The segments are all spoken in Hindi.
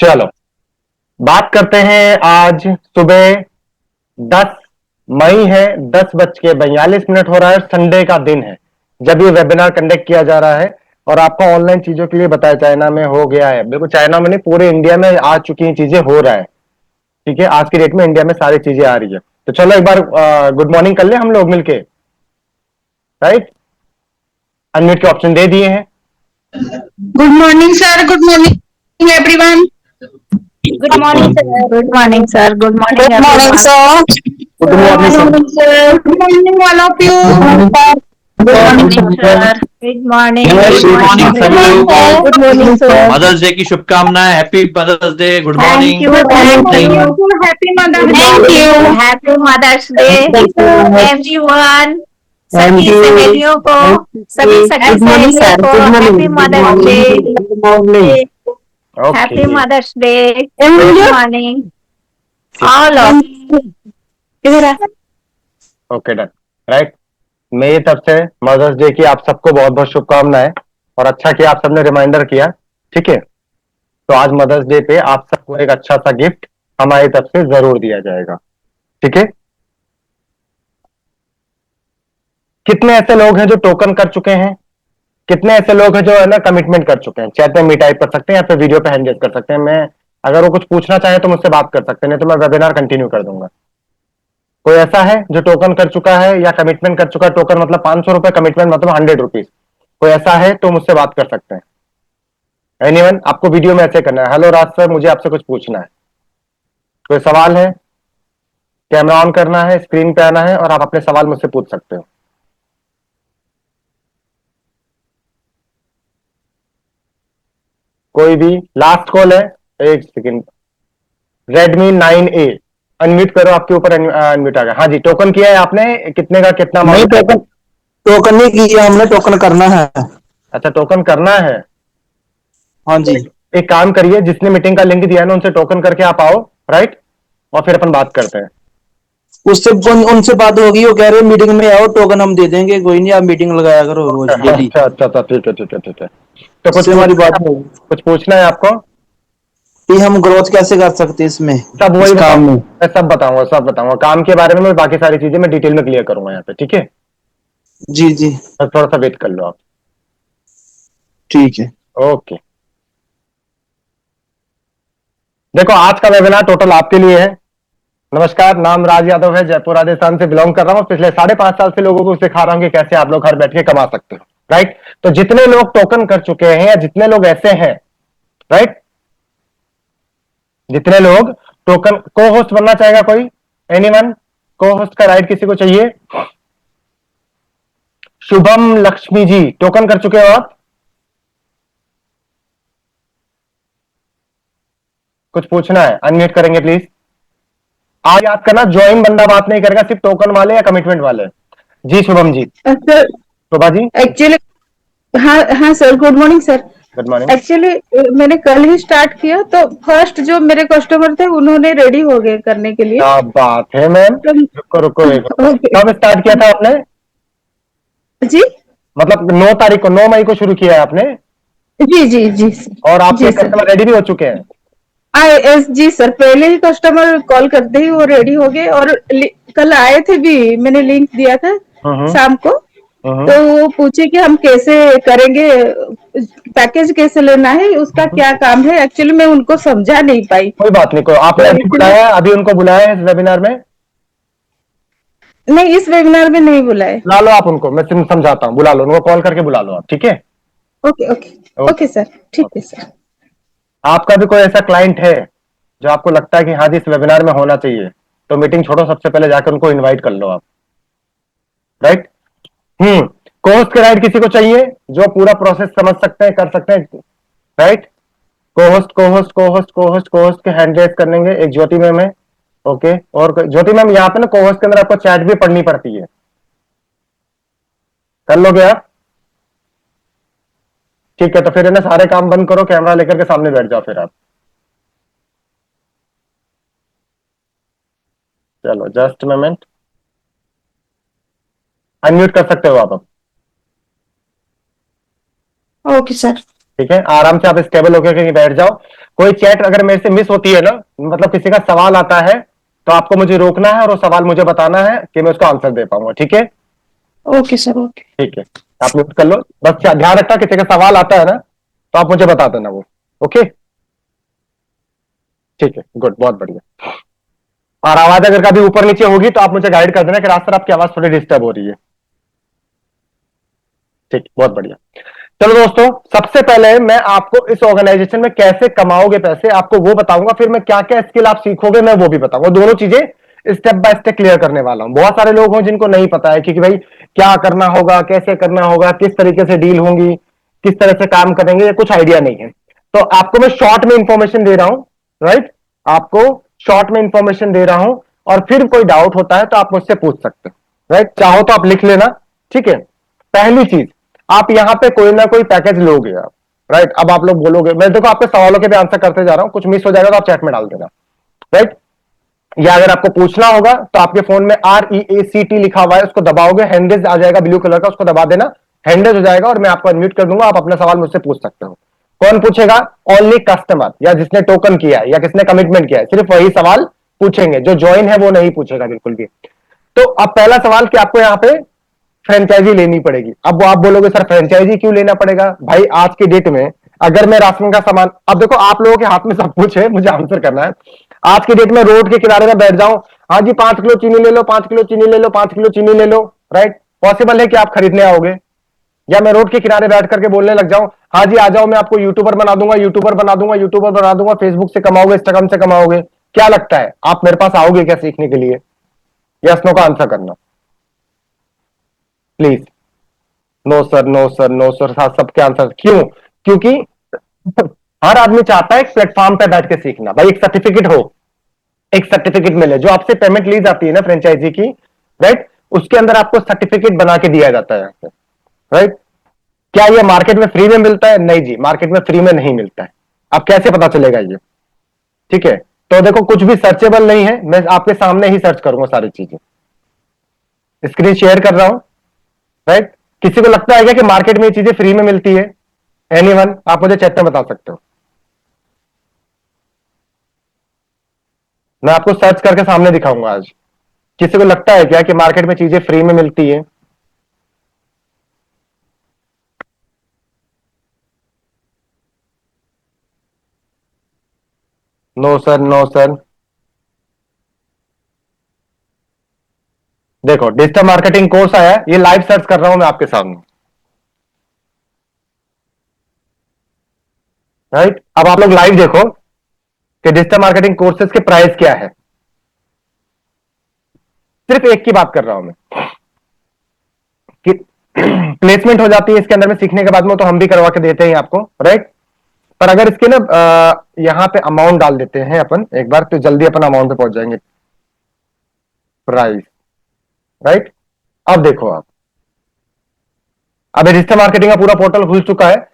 चलो बात करते हैं। आज सुबह 10 मई है, 10:42 हो रहा है। संडे का दिन है जब ये वेबिनार कंडक्ट किया जा रहा है और आपको ऑनलाइन चीजों के लिए बताया चाइना में हो गया है। बिल्कुल चाइना में नहीं, पूरे इंडिया में आ चुकी हैं चीजें, हो रहा है। ठीक है, आज की डेट में इंडिया में सारी चीजें आ रही है। तो चलो एक बार गुड मॉर्निंग कर ले हम लोग मिलके। राइट, अनम्यूट के ऑप्शन दे दिए हैं। Good morning, sir. Good morning, everyone. Good morning, sir. Good morning, sir. Good morning, Good morning, everyone. sir. Good morning sir. Good morning, all of you. Good morning, sir. Good morning. Good morning, सभी लोगों को Good morning, sir. Mother's day की शुभकामनाएं। Happy mother's day. Good Thank morning. you. Thank you. Happy Mother's Day. Thank you. Happy Mother's Day, everyone. सभी सहेलियों को, सभी सखी सहेलियों को happy mother's day. Happy mother's day. Good morning all of. इधर आ। Okay done. राइट, मेरी तरफ से मदर्स डे की आप सबको बहुत बहुत शुभकामनाएं। और अच्छा किया आप सबने रिमाइंडर किया। ठीक है, तो आज मदर्स डे पे आप सबको एक अच्छा सा गिफ्ट हमारी तरफ से जरूर दिया जाएगा। ठीक है, कितने ऐसे लोग हैं जो टोकन कर चुके हैं? कितने ऐसे लोग हैं जो है ना कमिटमेंट कर चुके हैं? चैट में मी टाइप कर सकते हैं या फिर वीडियो पे हैंड रेज कर सकते हैं। मैं अगर वो कुछ पूछना चाहे तो मुझसे बात कर सकते हैं, नहीं तो मैं वेबिनार कंटिन्यू कर दूंगा। कोई ऐसा है जो टोकन कर चुका है या कमिटमेंट कर चुका है? टोकन मतलब 500 रुपए, कमिटमेंट मतलब 100 रुपीज। कोई ऐसा है तो मुझसे बात कर सकते हैं। एनीवन, आपको वीडियो में ऐसे करना है, हेलो राज सर मुझे आपसे कुछ पूछना है। कोई सवाल है? कैमरा ऑन करना है, स्क्रीन पे आना है और आप अपने सवाल मुझसे पूछ सकते हो। कोई भी? लास्ट कॉल है, एक सेकेंड। Redmi 9A, अनम्यूट करो। आपके ऊपर अनम्यूट आ गया। हाँ जी, टोकन किया है आपने? कितने का कितना नहीं, अमाउंट? टोकन नहीं किया हमने, टोकन करना है। अच्छा, टोकन करना है। हाँ जी, एक काम करिए, जिसने मीटिंग का लिंक दिया है ना उनसे टोकन करके आप आओ। राइट, और फिर अपन बात करते हैं। उससे उनसे बात होगी, वो कह रहे मीटिंग में आओ, टोकन हम दे देंगे। कोई नहीं, आप मीटिंग लगाया करो रोज डेली। अच्छा अच्छा अच्छा, ठीक है ठीक है ठीक है। तो उससे हमारी बात होगी कुछ पूछना है आपको? कि हम ग्रोथ कैसे कर सकते हैं इसमें, सब इस वही काम बताऊंगा, में। मैं सब बताऊंगा, सब बताऊंगा काम के बारे में। मैं बाकी सारी चीजें मैं डिटेल में क्लियर करूंगा यहाँ पे। ठीक है, जी जी, बस थोड़ा सा वेट कर लो आप। ठीक है। ओके, देखो आज का वेबिनार टोटल आपके लिए है। नमस्कार, नाम राज यादव है, जयपुर राजस्थान से बिलोंग कर रहा हूँ। पिछले 5.5 साल से लोगों को सिखा रहा हूँ कि कैसे आप लोग घर बैठ के कमा सकते हो। राइट, तो जितने लोग टोकन कर चुके हैं या जितने लोग ऐसे हैं, राइट, जितने लोग टोकन को होस्ट बनना चाहेगा कोई? एनीवन? को होस्ट का राइट किसी को चाहिए? शुभम लक्ष्मी जी, टोकन कर चुके हो आप? कुछ पूछना है? अनम्यूट करेंगे प्लीज। आज याद करना, ज्वाइन बंदा बात नहीं करेगा, सिर्फ टोकन वाले या कमिटमेंट वाले। जी शुभम जी। सर, शोभा जी, एक्चुअली हाँ हाँ sir, good morning sir. Good morning. Actually मैंने कल ही स्टार्ट किया, तो फर्स्ट जो मेरे कस्टमर थे उन्होंने रेडी हो गए करने के लिए। क्या बात है मैम, तो रुको रुको एक मिनट। ओके कब स्टार्ट किया था आपने? जी मतलब 9 तारीख को, 9 मई को शुरू किया है आपने? जी जी जी और आपके जी सर। कस्टमर रेडी भी हो चुके हैं? एस जी सर, पहले ही कस्टमर कॉल करते ही वो रेडी हो गए, और कल आए थे भी, मैंने लिंक दिया था हम्म शाम को। हम्म। तो वो पूछे कि हम कैसे करेंगे, पैकेज कैसे लेना है, उसका क्या काम है। एक्चुअली मैं उनको समझा नहीं पाई, कोई बात नहीं, कोई आपने तो अभी इसलिए बुलाया, अभी उनको बुलाया है इस वेबिनार में? नहीं, इस वेबिनार में नहीं बुलाए। बुला लो आप उनको, मैं समझाता हूँ। बुला लो उनको, कॉल करके बुला लो आप। ठीक है, ओके ओके ओके सर, ठीक है सर। आपका भी कोई ऐसा क्लाइंट है जो आपको लगता है कि हाँ जी इस वेबिनार में होना चाहिए, तो मीटिंग छोड़ो, सबसे पहले जाकर उनको इनवाइट कर लो आप। राइट, कोहोस्ट के राइट किसी को चाहिए जो पूरा प्रोसेस समझ सकते हैं, कर सकते हैं? Right, co-host co-host co-host co-host co-host के हैंड रेस करेंगे। एक ज्योति मैम है। ओके, और ज्योति मैम यहाँ पे ना कोहोस्ट के अंदर आपको चैट भी पढ़नी पड़ती है, कर लोगे आप? ठीक है, तो फिर है ना सारे काम बंद करो, कैमरा लेकर के सामने बैठ जाओ फिर आप। चलो जस्ट मोमेंट, अनम्यूट कर सकते हो आप अब। Okay sir. ठीक है, आराम से आप स्टेबल होकर कहीं बैठ जाओ। कोई चैट अगर मेरे से मिस होती है ना, मतलब किसी का सवाल आता है, तो आपको मुझे रोकना है और वो सवाल मुझे बताना है कि मैं उसको आंसर दे पाऊंगा। ठीक है? Okay sir, okay. ठीक है, आप म्यूट कर लो। बस ध्यान रखना, किसी का सवाल आता है ना तो आप मुझे बता देना वो। ओके, ठीक है, गुड, बहुत बढ़िया। और आवाज अगर कभी ऊपर नीचे होगी तो आप मुझे गाइड कर देना कि राज सर आपकी आवाज थोड़ी डिस्टर्ब हो रही है। ठीक, बहुत बढ़िया। चलो दोस्तों, सबसे पहले मैं आपको इस ऑर्गेनाइजेशन में कैसे कमाओगे पैसे आपको वो बताऊंगा, फिर मैं क्या क्या स्किल आप सीखोगे मैं वो भी बताऊंगा। दोनों चीजें स्टेप बाय स्टेप क्लियर करने वाला हूं। बहुत सारे लोग हैं जिनको नहीं पता है कि भाई क्या करना होगा, कैसे करना होगा, किस तरीके से डील होंगी, किस तरह से काम करेंगे, ये कुछ आइडिया नहीं है। तो आपको मैं शॉर्ट में इंफॉर्मेशन दे रहा हूं, राइट? आपको शॉर्ट में इंफॉर्मेशन दे रहा हूं, और फिर कोई डाउट होता है तो आप मुझसे पूछ सकते हैं, राइट? चाहो तो आप लिख लेना। ठीक है, पहली चीज, आप यहां पे कोई ना कोई पैकेज लोगे आप, राइट? अब आप लोग बोलोगे, मैं देखो आपके सवालों के भी आंसर करते जा रहा हूं, कुछ मिस हो जाएगा तो आप चैट में डाल देना, राइट? या अगर आपको पूछना होगा तो आपके फोन में REACT लिखा हुआ है, उसको दबाओगे, हैंडेज आ जाएगा ब्लू कलर का, उसको दबा देना, हैंडेज हो जाएगा और मैं आपको अनम्यूट कर दूंगा। आप अपना सवाल मुझसे पूछ सकते हो। कौन पूछेगा? ओनली कस्टमर, या जिसने टोकन किया है या किसने कमिटमेंट किया है, सिर्फ वही सवाल पूछेंगे। जो ज्वाइन है वो नहीं पूछेगा बिल्कुल भी। तो अब पहला सवाल कि आपको यहाँ पे फ्रेंचाइजी लेनी पड़ेगी। अब वो आप बोलोगे सर फ्रेंचाइजी क्यों लेना पड़ेगा? भाई आज की डेट में अगर मैं राशन का सामान, अब देखो आप लोगों के हाथ में सब कुछ है, मुझे आंसर करना है। आज की डेट में रोड के किनारे में बैठ जाऊं, हाँ जी 5 किलो चीनी ले लो, 5 किलो चीनी ले लो, 5 किलो चीनी ले लो, राइट? पॉसिबल है कि आप खरीदने आओगे? या मैं रोड के किनारे बैठ करके बोलने लग जाऊं, हाँ जी आ जाओ, मैं आपको यूट्यूबर बना दूंगा, यूट्यूबर बना दूंगा, यूट्यूबर बना दूंगा, फेसबुक से कमाओगे, इंस्टाग्राम से कमाओगे? क्या लगता है आप मेरे पास आओगे क्या सीखने के लिए? यस नो का आंसर करना please. No sir, no sir, no sir, सबके आंसर क्यों? क्योंकि हर आदमी चाहता है एक प्लेटफॉर्म पे बैठ के सीखना। भाई एक सर्टिफिकेट हो, एक सर्टिफिकेट मिले, जो आपसे पेमेंट ली जाती है ना फ्रेंचाइजी की, राइट? उसके अंदर आपको सर्टिफिकेट बना के दिया जाता है, राइट? क्या ये मार्केट में फ्री में मिलता है? नहीं जी, मार्केट में फ्री में नहीं मिलता है। अब कैसे पता चलेगा ये? ठीक है, तो देखो कुछ भी सर्चेबल नहीं है, मैं आपके सामने ही सर्च करूंगा सारी चीजें। स्क्रीन शेयर कर रहा हूं, राइट? किसी को लगता है क्या कि मार्केट में ये चीजें फ्री में मिलती है? एनीवन? आप मुझे चैट में बता सकते हो। मैं आपको सर्च करके सामने दिखाऊंगा आज। किसी को लगता है क्या कि मार्केट में चीजें फ्री में मिलती है? No sir, no sir. देखो डिजिटल मार्केटिंग कोर्स आया है, ये लाइव सर्च कर रहा हूं मैं आपके सामने, राइट? अब आप लोग लाइव देखो कि डिजिटल मार्केटिंग कोर्सेज के प्राइस क्या है। सिर्फ एक की बात कर रहा हूं मैं कि प्लेसमेंट हो जाती है इसके अंदर में सीखने के बाद में, तो हम भी करवा के देते हैं आपको, राइट? पर अगर इसके ना यहां पे अमाउंट डाल देते हैं अपन एक बार, तो जल्दी अपन अमाउंट पे पहुंच जाएंगे। Price, right? अब देखो आप, अभी डिजिटल मार्केटिंग का पूरा पोर्टल खुल चुका है।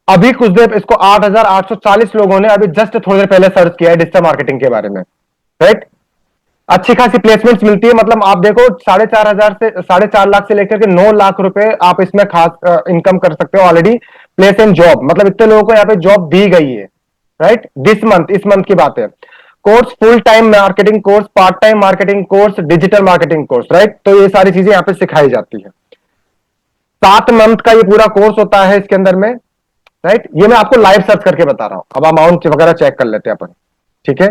अभी कुछ देर इसको 8,840 लोगों ने अभी जस्ट थोड़ी देर पहले सर्च किया है डिजिटल मार्केटिंग के बारे में, राइट? अच्छी खासी प्लेसमेंट्स मिलती है। मतलब आप देखो 4,500 से 4.5 लाख से लेकर के 9 लाख रुपए आप इसमें खास इनकम कर सकते हो ऑलरेडी। प्लेस एंड जॉब, मतलब इतने लोगों को यहाँ पे जॉब दी गई है, राइट? दिस मंथ, इस मंथ की बात है। Course full time marketing course, part time marketing course, digital marketing course, right? तो ये सारी चीजें यहाँ पे सिखाई जाती है। 7 मंथ का ये पूरा कोर्स होता है इसके अंदर में, राइट? ये मैं आपको लाइव सर्च करके बता रहा हूं। अब अमाउंट वगैरह चेक कर लेते हैं अपन, ठीक है?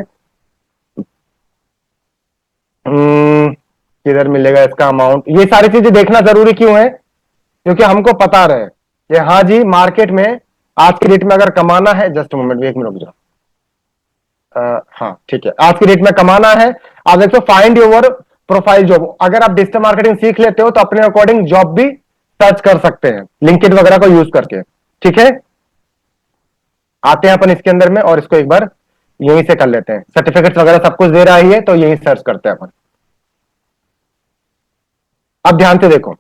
किधर मिलेगा इसका अमाउंट? ये सारी चीजें देखना जरूरी क्यों है? क्योंकि हमको पता रहे कि हाँ जी मार्केट में आज की डेट में अगर कमाना है, जस्ट मोमेंट, एक मिनट रुक जाओ। हाँ ठीक है, आज की डेट में कमाना है। आप देखो फाइंड योर प्रोफाइल जॉब, अगर आप डिजिटल मार्केटिंग सीख लेते हो तो अपने अकॉर्डिंग जॉब भी सर्च कर सकते हैं लिंक्डइन वगैरह को यूज करके, ठीक है? आते हैं अपन इसके अंदर में और इसको एक बार यहीं से कर लेते हैं। सर्टिफिकेट्स वगैरह सब कुछ दे रहा ही है, तो यहीं सर्च करते हैं अपन। अब ध्यान से देखो,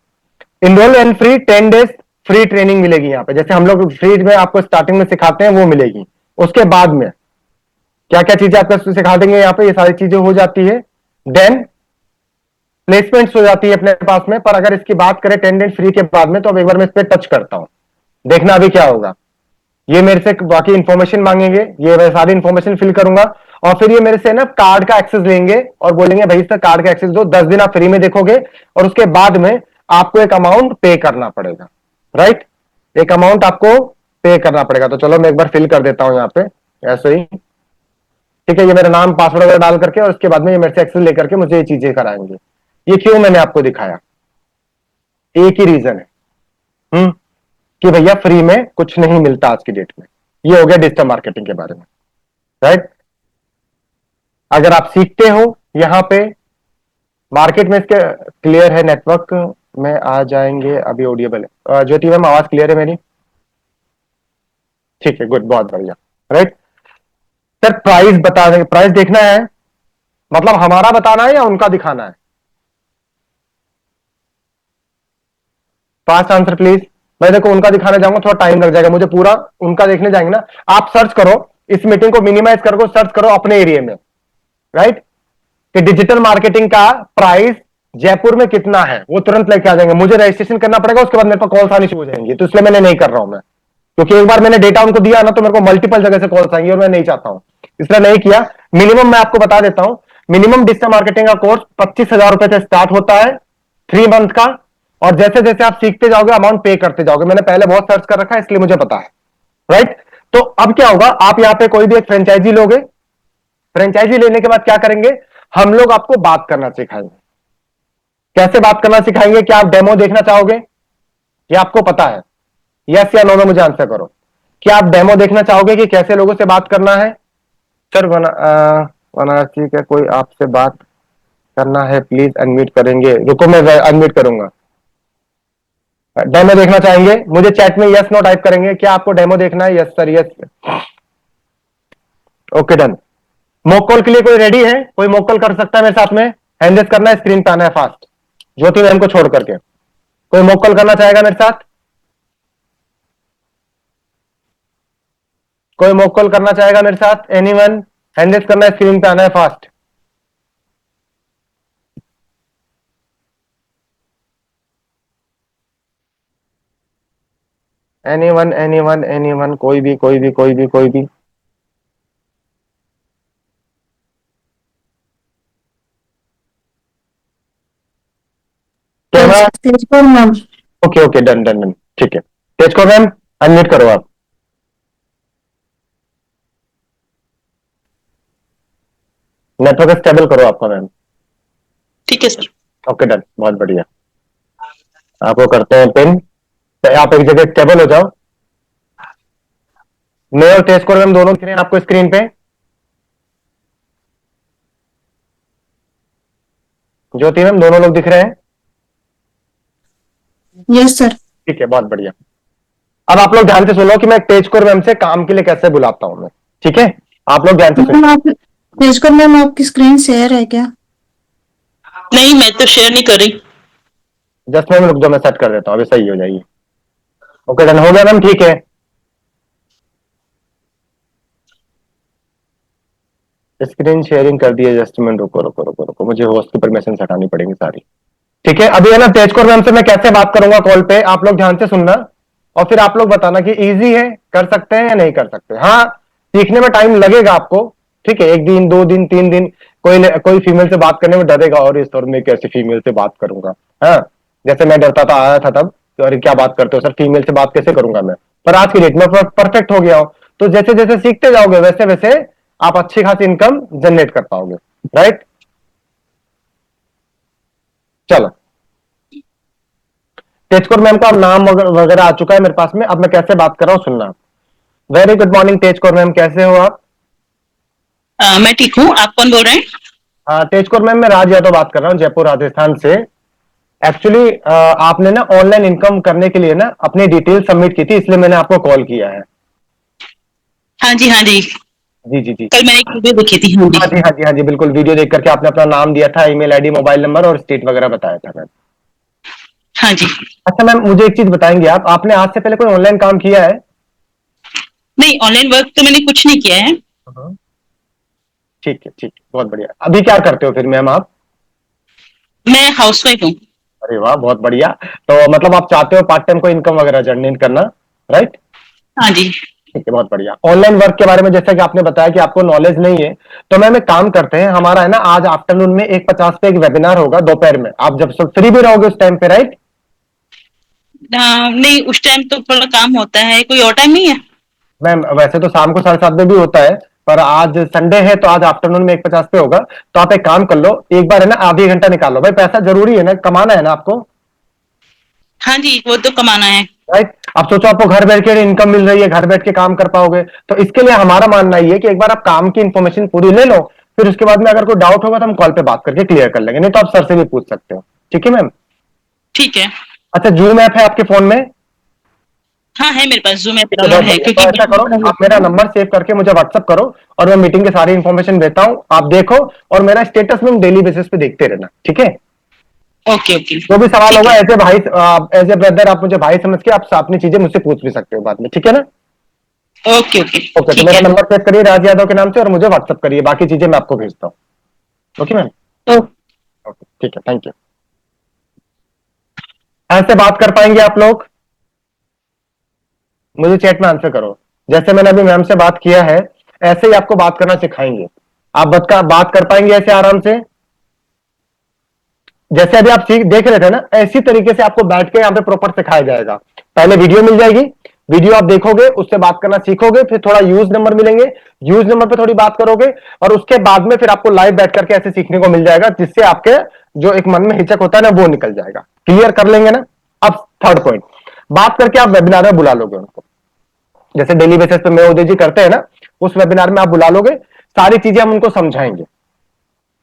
enrol and free 10 days free training मिलेगी यहाँ पे। जैसे हम लोग फ्री में आपको स्टार्टिंग में सिखाते हैं वो मिलेगी। उसके बाद में क्या क्या चीजें आपको सिखा देंगे यहाँ पे, ये सारी चीजें हो जाती है। देन प्लेसमेंट्स हो जाती है अपने पास में। पर अगर इसकी बात करें 10 डेज फ्री के बाद में, तो अब एक बार मैं इस पर टच करता हूं, देखना अभी क्या होगा। ये मेरे से बाकी इंफॉर्मेशन मांगेंगे, ये मैं सारी इंफॉर्मेशन फिल करूंगा और फिर ये मेरे से ना कार्ड का एक्सेस लेंगे और बोलेंगे भाई सर कार्ड का एक्सेस दो, 10 दिन आप फ्री में देखोगे और उसके बाद में आपको एक अमाउंट पे करना पड़ेगा, राइट? एक अमाउंट आपको पे करना पड़ेगा। तो चलो मैं एक बार फिल कर देता हूं यहाँ पे ऐसे ही, ठीक है? ये मेरा नाम पासवर्ड वगैरह डाल करके और उसके बाद में ये मेरे से एक्सेस लेकर के मुझे ये चीजें कराएंगे। ये क्यों मैंने आपको दिखाया, एक ही रीजन है कि भैया फ्री में कुछ नहीं मिलता आज की डेट में। ये हो गया डिजिटल मार्केटिंग के बारे में, राइट? अगर आप सीखते हो यहां पे मार्केट में, इसके क्लियर है नेटवर्क में आ जाएंगे अभी, ऑडियबल है ज्योति मैम, आवाज क्लियर है मेरी? ठीक है, गुड, बहुत बढ़िया, राइट? सर प्राइस बता देंगे, प्राइस देखना है मतलब हमारा बताना है या उनका दिखाना है? Fast answer please. मैं देखो उनका दिखाने जाऊंगा थोड़ा टाइम लग जाएगा मुझे, पूरा उनका देखने जाएंगे ना। आप सर्च करो, इस मीटिंग को मिनिमाइज करो, सर्च करो अपने एरिया में, राइट? कि डिजिटल मार्केटिंग का प्राइस जयपुर में कितना है, वो तुरंत लेके आ जाएंगे। मुझे रजिस्ट्रेशन करना पड़ेगा, उसके बाद मेरे पास कॉल्स आनी शुरू हो जाएंगी, तो इसलिए मैंने नहीं कर रहा हूं मैं, क्योंकि एक बार मैंने डेटा उनको दिया ना तो मेरे को मल्टीपल जगह से कॉल्स आएंगे और मैं नहीं चाहता हूं, इसलिए नहीं किया। मिनिमम मैं आपको बता देता हूं, मिनिमम डिजिटल मार्केटिंग का कोर्स 25,000 रुपए से स्टार्ट होता है 3 मंथ का, और जैसे जैसे आप सीखते जाओगे अमाउंट पे करते जाओगे। मैंने पहले बहुत सर्च कर रखा है इसलिए मुझे पता है, राइट? तो अब क्या होगा, आप यहां पे कोई भी एक फ्रेंचाइजी लोगे, फ्रेंचाइजी लेने के बाद क्या करेंगे, हम लोग आपको बात करना सिखाएंगे। कैसे बात करना सिखाएंगे? क्या आप डेमो देखना चाहोगे? ये आपको पता है, यस या नो में मुझे आंसर करो। क्या आप डेमो देखना चाहोगे कि कैसे लोगों से बात करना है? सर वाराणसी का कोई आपसे बात करना है प्लीज अनम्यूट करेंगे, रुको मैं अनम्यूट करूंगा। डेमो देखना चाहेंगे? मुझे चैट में यस नो टाइप करेंगे। क्या आपको डेमो देखना है? Yes sir, yes, okay done. Mock call के लिए कोई रेडी है? कोई मॉक कॉल कर सकता है मेरे साथ में? हैंड रेज करना है, स्क्रीन पे आना है फास्ट, ज्योति मैम को छोड़ करके। कोई मॉक कॉल करना चाहेगा मेरे साथ? कोई मॉक कॉल करना चाहेगा मेरे साथ? एनीवन? हैंड रेज करना है, स्क्रीन पे आना है फास्ट। Anyone anyone anyone? कोई भी कोई भी कोई भी कोई भी? Ma'am. Okay okay, done done done, ठीक है। तेज को मैम अनम्यूट करो आप। नेटवर्क स्टेबल करो आपका मैम। ठीक है सर। ओके डन, बहुत बढ़िया। आपको करते हैं पिन, तो आप एक जगह स्टेबल हो जाओ। मैं और तेज को मैम दोनों दिख रहे हैं आपको स्क्रीन पे? ज्योति मैम दोनों लोग दिख रहे हैं? Yes sir. ठीक है, बहुत बढ़िया। अब आप लोग ध्यान से सुनो कि मैं तेजकोर मैम से काम के लिए कैसे बुलाता हूं मैं, ठीक है? आप लोग ध्यान से सुनो। मैम आप तेजकोर मैम आपकी स्क्रीन शेयर है क्या? नहीं, मैं तो शेयर नहीं कर रही। जस्ट मैम रुक जाओ, मैं सेट कर देता हूं, अभी सही हो जाएगी। ओके डन, हो गया मैम, ठीक है। स्क्रीन शेयरिंग कर दिए, जस्ट मैम रुको रुको रुको रुको, मुझे होस्ट की परमिशन हटानी पड़ेगी सारी, ठीक है? अभी है ना तेजकोर मैम से मैं कैसे बात करूंगा कॉल पे, आप लोग ध्यान से सुनना और फिर आप लोग बताना कि इजी है, कर सकते हैं या नहीं कर सकते। हाँ, सीखने में टाइम लगेगा आपको, ठीक है? 1 दिन 2 दिन 3 दिन। कोई फीमेल से बात करने में डरेगा, और इस दौर में कैसे फीमेल से बात करूंगा, हाँ? जैसे मैं डरता था, आया था तब तो अरे क्या बात करते हो सर, फीमेल से बात कैसे करूंगा मैं? पर आज की डेट में परफेक्ट हो गया हो, तो जैसे जैसे सीखते जाओगे वैसे वैसे आप अच्छी खासी इनकम जनरेट कर पाओगे, राइट? चलो, तेजकोर मैम का नाम वगैरह आ चुका है मेरे पास में। अब मैं कैसे बात कर रहा हूं सुनना। वेरी गुड मॉर्निंग तेजकोर मैम, कैसे हो आप? मैं ठीक हूँ। आप कौन बोल रहे हैं? हाँ तेजकोर मैम, मैं राज यादव बात कर रहा हूँ जयपुर राजस्थान से। एक्चुअली आपने ना ऑनलाइन इनकम करने के लिए ना अपनी डिटेल सबमिट की थी, इसलिए मैंने आपको कॉल किया है। हाँ जी, हाँ जी। जी जी जी, कल मैंने एक वीडियो देखी थी। हाँ जी, हाँ जी हाँ जी हाँ जी, बिल्कुल। वीडियो देख करके आपने अपना नाम दिया था, ईमेल आईडी, मोबाइल नंबर और स्टेट वगैरह बताया था मैम। हाँ जी। अच्छा मैम, मुझे एक चीज बताएंगे आप, आपने आज से पहले कोई ऑनलाइन काम किया है? नहीं, ऑनलाइन वर्क तो मैंने कुछ नहीं किया है। ठीक है ठीक है, बहुत बढ़िया। अभी क्या करते हो फिर मैम आप? मैं हाउसवाइफ हूँ। अरे वाह, बहुत बढ़िया। तो मतलब आप चाहते हो पार्ट टाइम कोई इनकम वगैरह जनरेट करना, राइट? हाँ जी। ठीक है, बहुत बढ़िया। ऑनलाइन वर्क के बारे में जैसा कि आपने बताया कि आपको नॉलेज नहीं है, तो मैम एक काम करते हैं, हमारा है ना आज आफ्टरनून में 1:50 पे एक वेबिनार होगा दोपहर में, आप जब सब फ्री भी रहोगे उस टाइम पे, राइट? नहीं, उस टाइम तो थोड़ा काम होता है, कोई और टाइम नहीं है? मैम वैसे तो शाम को 7:30 में भी होता है, पर आज संडे है तो आज आफ्टरनून में 1:50 पे होगा। तो आप एक काम कर लो, एक बार है ना आधी घंटा निकाल लो, भाई पैसा जरूरी है ना, कमाना है ना आपको, हाँ जी, वो तो कमाना है। राइट? अब सोचो आपको घर बैठ के इनकम मिल रही है, घर बैठ के काम कर पाओगे, तो इसके लिए हमारा मानना ये है कि एक बार आप काम की इंफॉर्मेशन पूरी ले लो, फिर उसके बाद में अगर कोई डाउट होगा तो हम कॉल पे बात करके क्लियर कर लेंगे, नहीं तो आप सर से भी पूछ सकते हो। ठीक है मैम? ठीक है। अच्छा, जूम ऐप है आपके फोन में? हाँ है, मेरे पास जूम ऐप तो डाउनलोड है, तो ऐसा करो, क्योंकि आप मेरा नंबर सेव करके मुझे व्हाट्सअप करो और मैं मीटिंग की सारी इंफॉर्मेशन देता हूं, आप देखो और मेरा स्टेटस में डेली बेसिस पे देखते रहना, ठीक है? Okay okay. जो भी सवाल ठीक होगा है। एज ए भाई, एज ए ब्रदर आप मुझे भाई समझ के आप अपनी चीजें मुझसे पूछ भी सकते हो बाद में, ठीक है ना? Okay okay. ओके, तो ठीक मेरा है। नंबर सेव करिए राज यादव के नाम से और मुझे व्हाट्सअप करिए, बाकी चीजें मैं आपको भेजता हूँ। Okay ma'am? ओके, ठीक है, थैंक यू। ऐसे बात कर पाएंगे आप लोग? मुझे चैट में आंसर करो, जैसे मैंने अभी मैम से बात किया है ऐसे ही आपको बात करना सिखाएंगे। आप बात कर पाएंगे ऐसे आराम से, जैसे अभी आप देख रहे थे ना, ऐसी तरीके से आपको बैठ के यहाँ पे प्रॉपर सिखाया जाएगा। पहले वीडियो मिल जाएगी, वीडियो आप देखोगे, उससे बात करना सीखोगे, फिर थोड़ा यूज नंबर मिलेंगे, यूज नंबर पे थोड़ी बात करोगे, और उसके बाद में फिर आपको लाइव बैठ करके ऐसे सीखने को मिल जाएगा, जिससे आपके जो एक मन में हिचक होता है ना वो निकल जाएगा। क्लियर कर लेंगे ना? अब थर्ड पॉइंट, बात करके आप वेबिनार में बुला लोगे उनको, जैसे डेली बेसिस पे मैं उदय जी करते हैं ना, उस वेबिनार में आप बुला लोगे, सारी चीजें हम उनको समझाएंगे।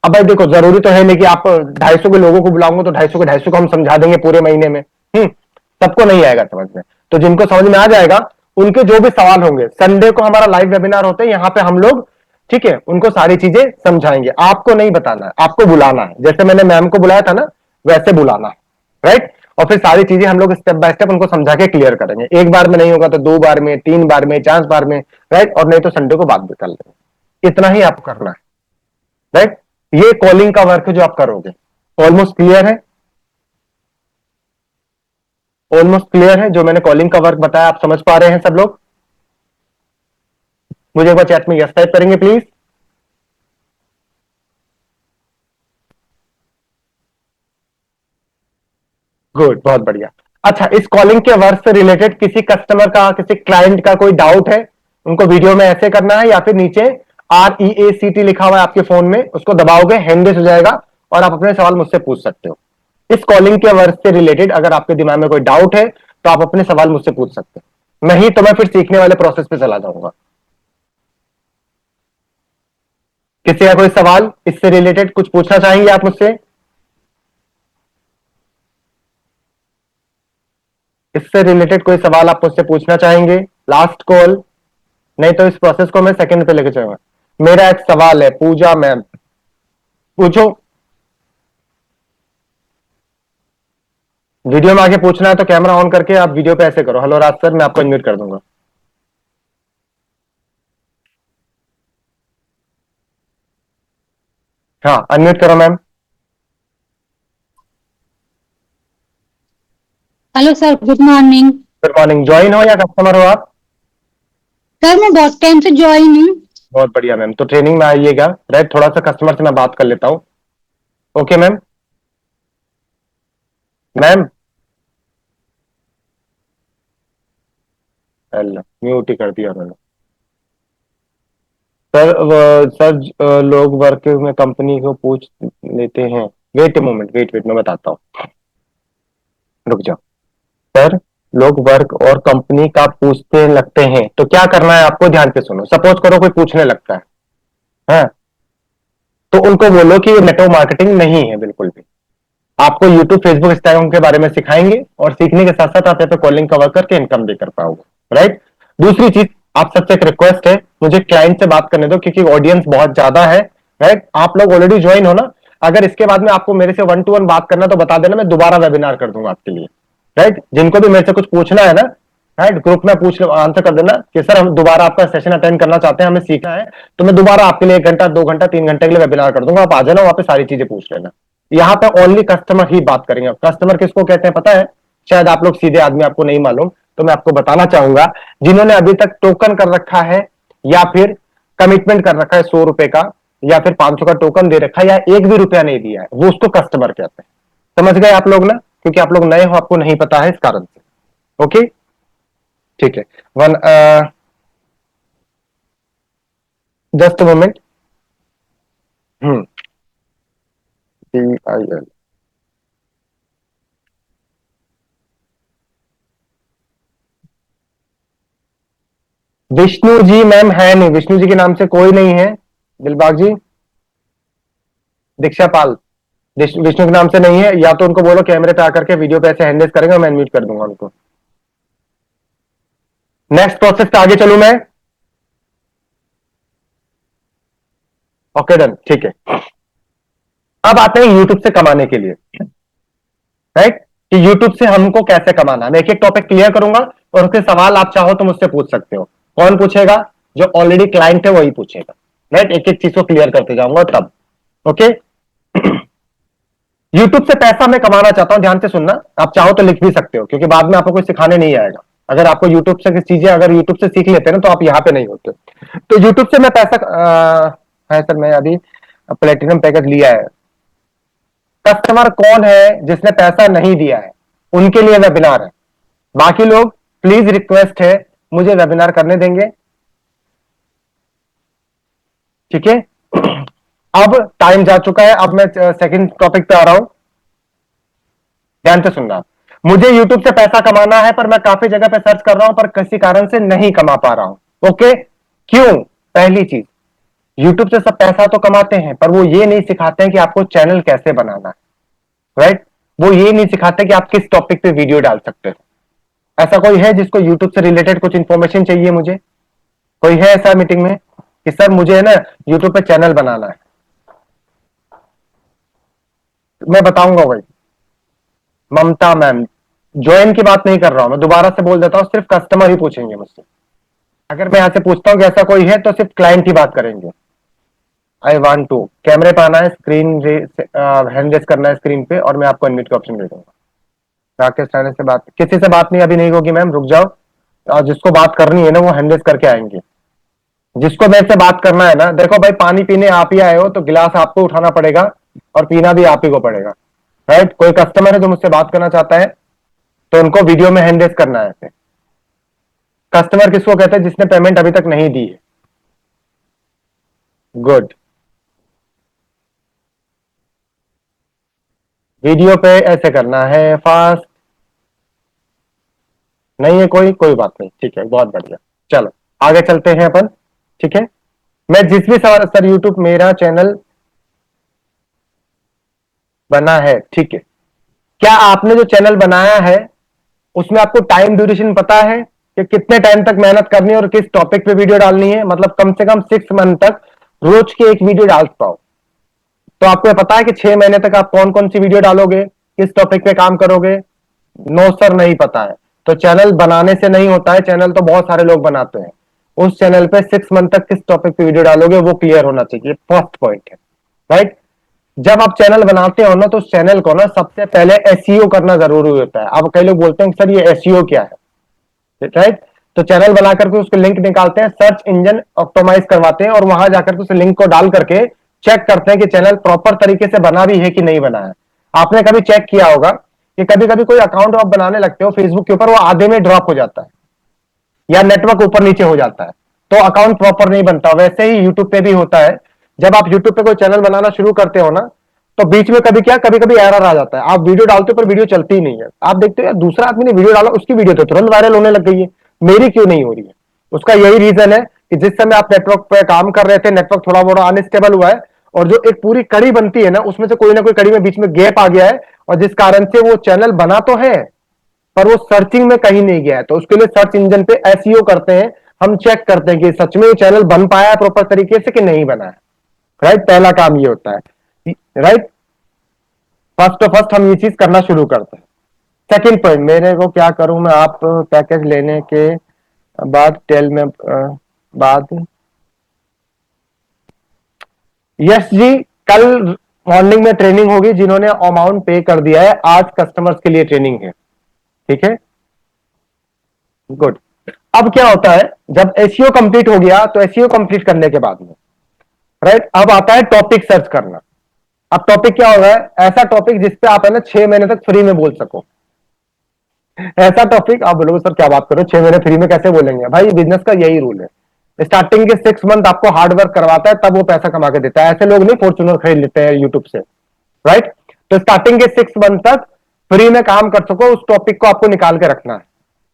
अब भाई देखो, जरूरी तो है नहीं कि आप 250 के लोगों को बुलाओगे तो 250 को हम समझा देंगे पूरे महीने में, सबको नहीं आएगा समझ में। तो जिनको समझ में आ जाएगा, उनके जो भी सवाल होंगे, संडे को हमारा लाइव वेबिनार होता है, यहाँ पे हम लोग, ठीक है, उनको सारी चीजें समझाएंगे। आपको नहीं बताना है, आपको बुलाना है, जैसे मैंने मैम को बुलाया था ना वैसे बुलाना है, राइट? और फिर सारी चीजें हम लोग स्टेप बाय स्टेप उनको समझा के क्लियर करेंगे। एक बार में नहीं होगा तो 2 बार में, 3 बार में, 4 बार में, राइट? और नहीं तो संडे को बात भी कर लेंगे। इतना ही आपको करना है, राइट? ये कॉलिंग का वर्क है जो आप करोगे। ऑलमोस्ट क्लियर है? ऑलमोस्ट क्लियर है जो मैंने कॉलिंग का वर्क बताया? आप समझ पा रहे हैं सब लोग? मुझे एक बार चैट में यस टाइप करेंगे प्लीज। गुड, बहुत बढ़िया। अच्छा, इस कॉलिंग के वर्क से रिलेटेड किसी कस्टमर का, किसी क्लाइंट का कोई डाउट है? उनको वीडियो में ऐसे करना है या फिर नीचे REACT लिखा हुआ है आपके फोन में, उसको दबाओगे हैंड हो जाएगा और आप अपने सवाल मुझसे पूछ सकते हो। इस कॉलिंग के वर्क से रिलेटेड अगर आपके दिमाग में कोई डाउट है तो आप अपने सवाल मुझसे पूछ सकते हो, नहीं तो मैं फिर सीखने वाले प्रोसेस पे चला जाऊंगा। किसी का कोई सवाल इससे रिलेटेड कुछ पूछना चाहेंगे आप मुझसे? इससे रिलेटेड कोई सवाल आप मुझसे पूछना चाहेंगे? लास्ट कॉल, नहीं तो इस प्रोसेस को मैं सेकंड पे लेके चलूंगा। मेरा एक सवाल है, पूजा मैम, पूछो। वीडियो में आके पूछना है तो कैमरा ऑन करके आप वीडियो पे ऐसे करो, हेलो राज सर, मैं आपको इनवाइट कर दूंगा। हाँ, अनम्यूट करो ma'am. Hello sir, good morning. Good morning. Join हो या कस्टमर हो आप? सर मैं बहुत टाइम से ज्वाइन हूँ। बहुत बढ़िया मैम, तो ट्रेनिंग में आइएगा, राइट? थोड़ा सा कस्टमर से मैं बात कर लेता हूँ। Okay ma'am? मैम म्यूट ही कर दिया मैंने। सर लोग वर्क में कंपनी को पूछ लेते हैं। वेट मोमेंट, वेट मैं बताता हूँ, रुक जाओ। सर लोग वर्क और कंपनी का पूछते लगते हैं, तो क्या करना है आपको? ध्यान से सुनो। सपोज करो कोई पूछने लगता है, हाँ, तो उनको बोलो कि ये नेटवर्क मार्केटिंग नहीं है बिल्कुल भी। आपको यूट्यूब, फेसबुक, इंस्टाग्राम के बारे में सिखाएंगे और सीखने के साथ साथ आप यहाँ पे कॉलिंग का वर्क करके इनकम भी कर पाओगे, राइट? दूसरी चीज, आप सबसे एक रिक्वेस्ट है, मुझे क्लाइंट से बात करने दो क्योंकि ऑडियंस बहुत ज्यादा है, राइट? आप लोग ऑलरेडी ज्वाइन हो ना, अगर इसके बाद में आपको मेरे से 1 to 1 बात करना तो बता देना, मैं दोबारा वेबिनार कर दूंगा आपके लिए, राइट? जिनको भी मेरे से कुछ पूछना है ना, राइट, ग्रुप में पूछ लो, आंसर कर देना कि सर हम दोबारा आपका सेशन अटेंड करना चाहते हैं, हमें सीखना है, तो मैं दोबारा आपके लिए 1 घंटा, 2 घंटा, 3 घंटे के लिए वेबिनार कर दूंगा। आप आ जाना, वहां पे सारी चीजें पूछ लेना। यहाँ पे ओनली कस्टमर ही बात करेंगे। कस्टमर किसको कहते हैं पता है? शायद आप लोग सीधे आदमी, आपको नहीं मालूम। तो मैं आपको बताना चाहूंगा, जिन्होंने अभी तक टोकन कर रखा है या फिर कमिटमेंट कर रखा है 100 रुपए का, या फिर 500 का टोकन दे रखा है, या एक भी रुपया नहीं दिया है, वो उसको कस्टमर कहते हैं। समझ गए आप लोग ना, क्योंकि आप लोग नए हो, आपको नहीं पता है इस कारण से। ओके, ठीक है। Just moment. DIL Vishnu ji ma'am है नहीं, विष्णु जी के नाम से कोई नहीं है। दिलबाग जी, दीक्षा पाल विष्णु के नाम से नहीं है। या तो उनको बोलो कैमरे पे आकर के वीडियो पे ऐसे हैंडल्स करेंगे, मैं अनम्यूट कर दूंगा उनको। नेक्स्ट प्रोसेस पे आगे चलूं मैं। ओके डन, ठीक है। अब आते हैं यूट्यूब से कमाने के लिए, राइट, कि यूट्यूब से हमको कैसे कमाना है। मैं एक एक टॉपिक क्लियर करूंगा और उसके सवाल आप चाहो तो मुझसे पूछ सकते हो। कौन पूछेगा? जो ऑलरेडी क्लाइंट है वही पूछेगा, राइट। एक एक चीज को क्लियर करते जाऊंगा तब। ओके, यूट्यूब से पैसा मैं कमाना चाहता हूं, ध्यान से सुनना। आप चाहो तो लिख भी सकते हो, क्योंकि बाद में आपको कोई सिखाने नहीं आएगा। अगर आपको यूट्यूब से चीजें अगर यूट्यूब से सीख लेते हैं ना, तो आप यहाँ पे नहीं होते। तो यूट्यूब से मैं पैसा है सर, मैं अभी प्लेटिनम पैकेज लिया है। कस्टमर कौन है जिसने पैसा नहीं दिया है, उनके लिए वेबिनार है। बाकी लोग प्लीज रिक्वेस्ट है, मुझे वेबिनार करने देंगे, ठीक है। अब टाइम जा चुका है, अब मैं सेकंड टॉपिक पे आ रहा हूं, ध्यान से सुनना। मुझे यूट्यूब से पैसा कमाना है, पर मैं काफी जगह पे सर्च कर रहा हूं, पर किसी कारण से नहीं कमा पा रहा हूं। ओके, क्यों? पहली चीज, यूट्यूब से सब पैसा तो कमाते हैं, पर वो ये नहीं सिखाते हैं कि आपको चैनल कैसे बनाना है, राइट। वो ये नहीं सिखाते कि आप किस टॉपिक पे वीडियो डाल सकते हो। ऐसा कोई है जिसको यूट्यूब से रिलेटेड कुछ इंफॉर्मेशन चाहिए? मुझे कोई है ऐसा मीटिंग में कि सर मुझे है ना यूट्यूब पे चैनल बनाना है? मैं बताऊंगा भाई। ममता मैम, ज्वाइन की बात नहीं कर रहा हूं मैं, दोबारा से बोल देता हूं, सिर्फ कस्टमर ही पूछेंगे मुझसे। अगर मैं यहां से पूछता हूं कि ऐसा कोई है, तो सिर्फ क्लाइंट ही बात करेंगे। आई वांट टू, कैमरे पे आना है, स्क्रीन हैंड रेस करना है स्क्रीन पे, और मैं आपको अनम्यूट का ऑप्शन दे दूंगा। राकेश राणे से बात, किसी से बात नहीं अभी नहीं होगी मैम, रुक जाओ। और जिसको बात करनी है ना, वो हैंड रेस करके आएंगे। जिसको मेरे से बात करना है ना, देखो भाई, पानी पीने आप ही आए हो, तो गिलास आपको उठाना पड़ेगा और पीना भी आप ही को पड़ेगा, राइट। कोई कस्टमर है जो मुझसे बात करना चाहता है, तो उनको वीडियो में हैंड रेस करना है। कस्टमर किसको कहते हैं? जिसने पेमेंट अभी तक नहीं दी है। गुड, वीडियो पे ऐसे करना है, फास्ट नहीं है कोई बात नहीं, ठीक है, बहुत बढ़िया। चलो आगे चलते हैं अपन, ठीक है। मैं जिस भी सवाल, सर यूट्यूब मेरा चैनल बना है, ठीक है। क्या आपने जो चैनल बनाया है उसमें आपको टाइम ड्यूरेशन पता है कि कितने टाइम तक मेहनत करनी है और किस टॉपिक पे वीडियो डालनी है? मतलब कम से कम 6 मंथ तक रोज की एक वीडियो डाल पाओ। तो आपको पता है कि 6 महीने तक आप कौन कौन सी वीडियो डालोगे, किस टॉपिक पे काम करोगे? नो सर, नहीं पता है। तो चैनल बनाने से नहीं होता है, चैनल तो बहुत सारे लोग बनाते हैं। उस चैनल पे 6 मंथ तक किस टॉपिक पे वीडियो डालोगे वो क्लियर होना चाहिए, फर्स्ट पॉइंट है, राइट। जब आप चैनल बनाते हो ना, तो उस चैनल को ना सबसे पहले एसईओ करना जरूरी होता है। अब कई लोग बोलते हैं सर ये एसईओ क्या है, राइट। तो चैनल बना करके उसके लिंक निकालते हैं, सर्च इंजन ऑप्टिमाइज करवाते हैं, और वहां जाकर के उस लिंक को डाल करके चेक करते हैं कि चैनल प्रॉपर तरीके से बना भी है कि नहीं बना है। आपने कभी चेक किया होगा कि कभी कभी कोई अकाउंट आप बनाने लगते हो फेसबुक के ऊपर, वो आधे में ड्रॉप हो जाता है या नेटवर्क ऊपर नीचे हो जाता है, तो अकाउंट प्रॉपर नहीं बनता। वैसे ही यूट्यूब पे भी होता है। जब आप यूट्यूब पे कोई चैनल बनाना शुरू करते हो ना, तो बीच में कभी कभी एरर आ जाता है। आप वीडियो डालते हो पर वीडियो चलती ही नहीं है। आप देखते हो यार, दूसरा आदमी ने वीडियो डाला, उसकी वीडियो तो तुरंत वायरल होने लग गई है, मेरी क्यों नहीं हो रही है? उसका यही रीजन है कि जिस समय आप नेटवर्क पे काम कर रहे थे, नेटवर्क थोड़ा मोड़ा अनस्टेबल हुआ है, और जो एक पूरी कड़ी बनती है ना, उसमें से कोई ना कोई कड़ी में बीच में गैप आ गया है, और जिस कारण से वो चैनल बना तो है पर वो सर्चिंग में कहीं नहीं गया है। तो उसके लिए सर्च इंजन पे एसईओ करते हैं, हम चेक करते हैं कि सच में ये चैनल बन पाया है प्रॉपर तरीके से कि नहीं बना है, राइट। पहला काम ये होता है, राइट। फर्स्ट हम ये चीज करना शुरू करते हैं। सेकंड पॉइंट, मेरे को क्या करूं मैं? आप पैकेज लेने के बाद टेल में बाद, यस जी, कल मॉर्निंग में ट्रेनिंग होगी। जिन्होंने अमाउंट पे कर दिया है, आज कस्टमर्स के लिए ट्रेनिंग है, ठीक है। गुड। अब क्या होता है, जब एसईओ कंप्लीट हो गया तो एसईओ कंप्लीट करने के बाद में राइट अब आता है टॉपिक सर्च करना। अब टॉपिक क्या होगा, ऐसा टॉपिक जिसपे आप है ना 6 महीने तक फ्री में बोल सको। ऐसा टॉपिक आप बोलोगे सर क्या बात करो, 6 महीने फ्री में कैसे बोलेंगे? भाई बिजनेस का यही रूल है, स्टार्टिंग के 6 मंथ आपको हार्ड वर्क करवाता है, तब वो पैसा कमा के देता है। ऐसे लोग नहीं फॉर्च्यूनर खरीद लेते हैं यूट्यूब से, राइट? तो स्टार्टिंग के 6 मंथ तक फ्री में काम कर सको, उस टॉपिक को आपको निकाल के रखना है।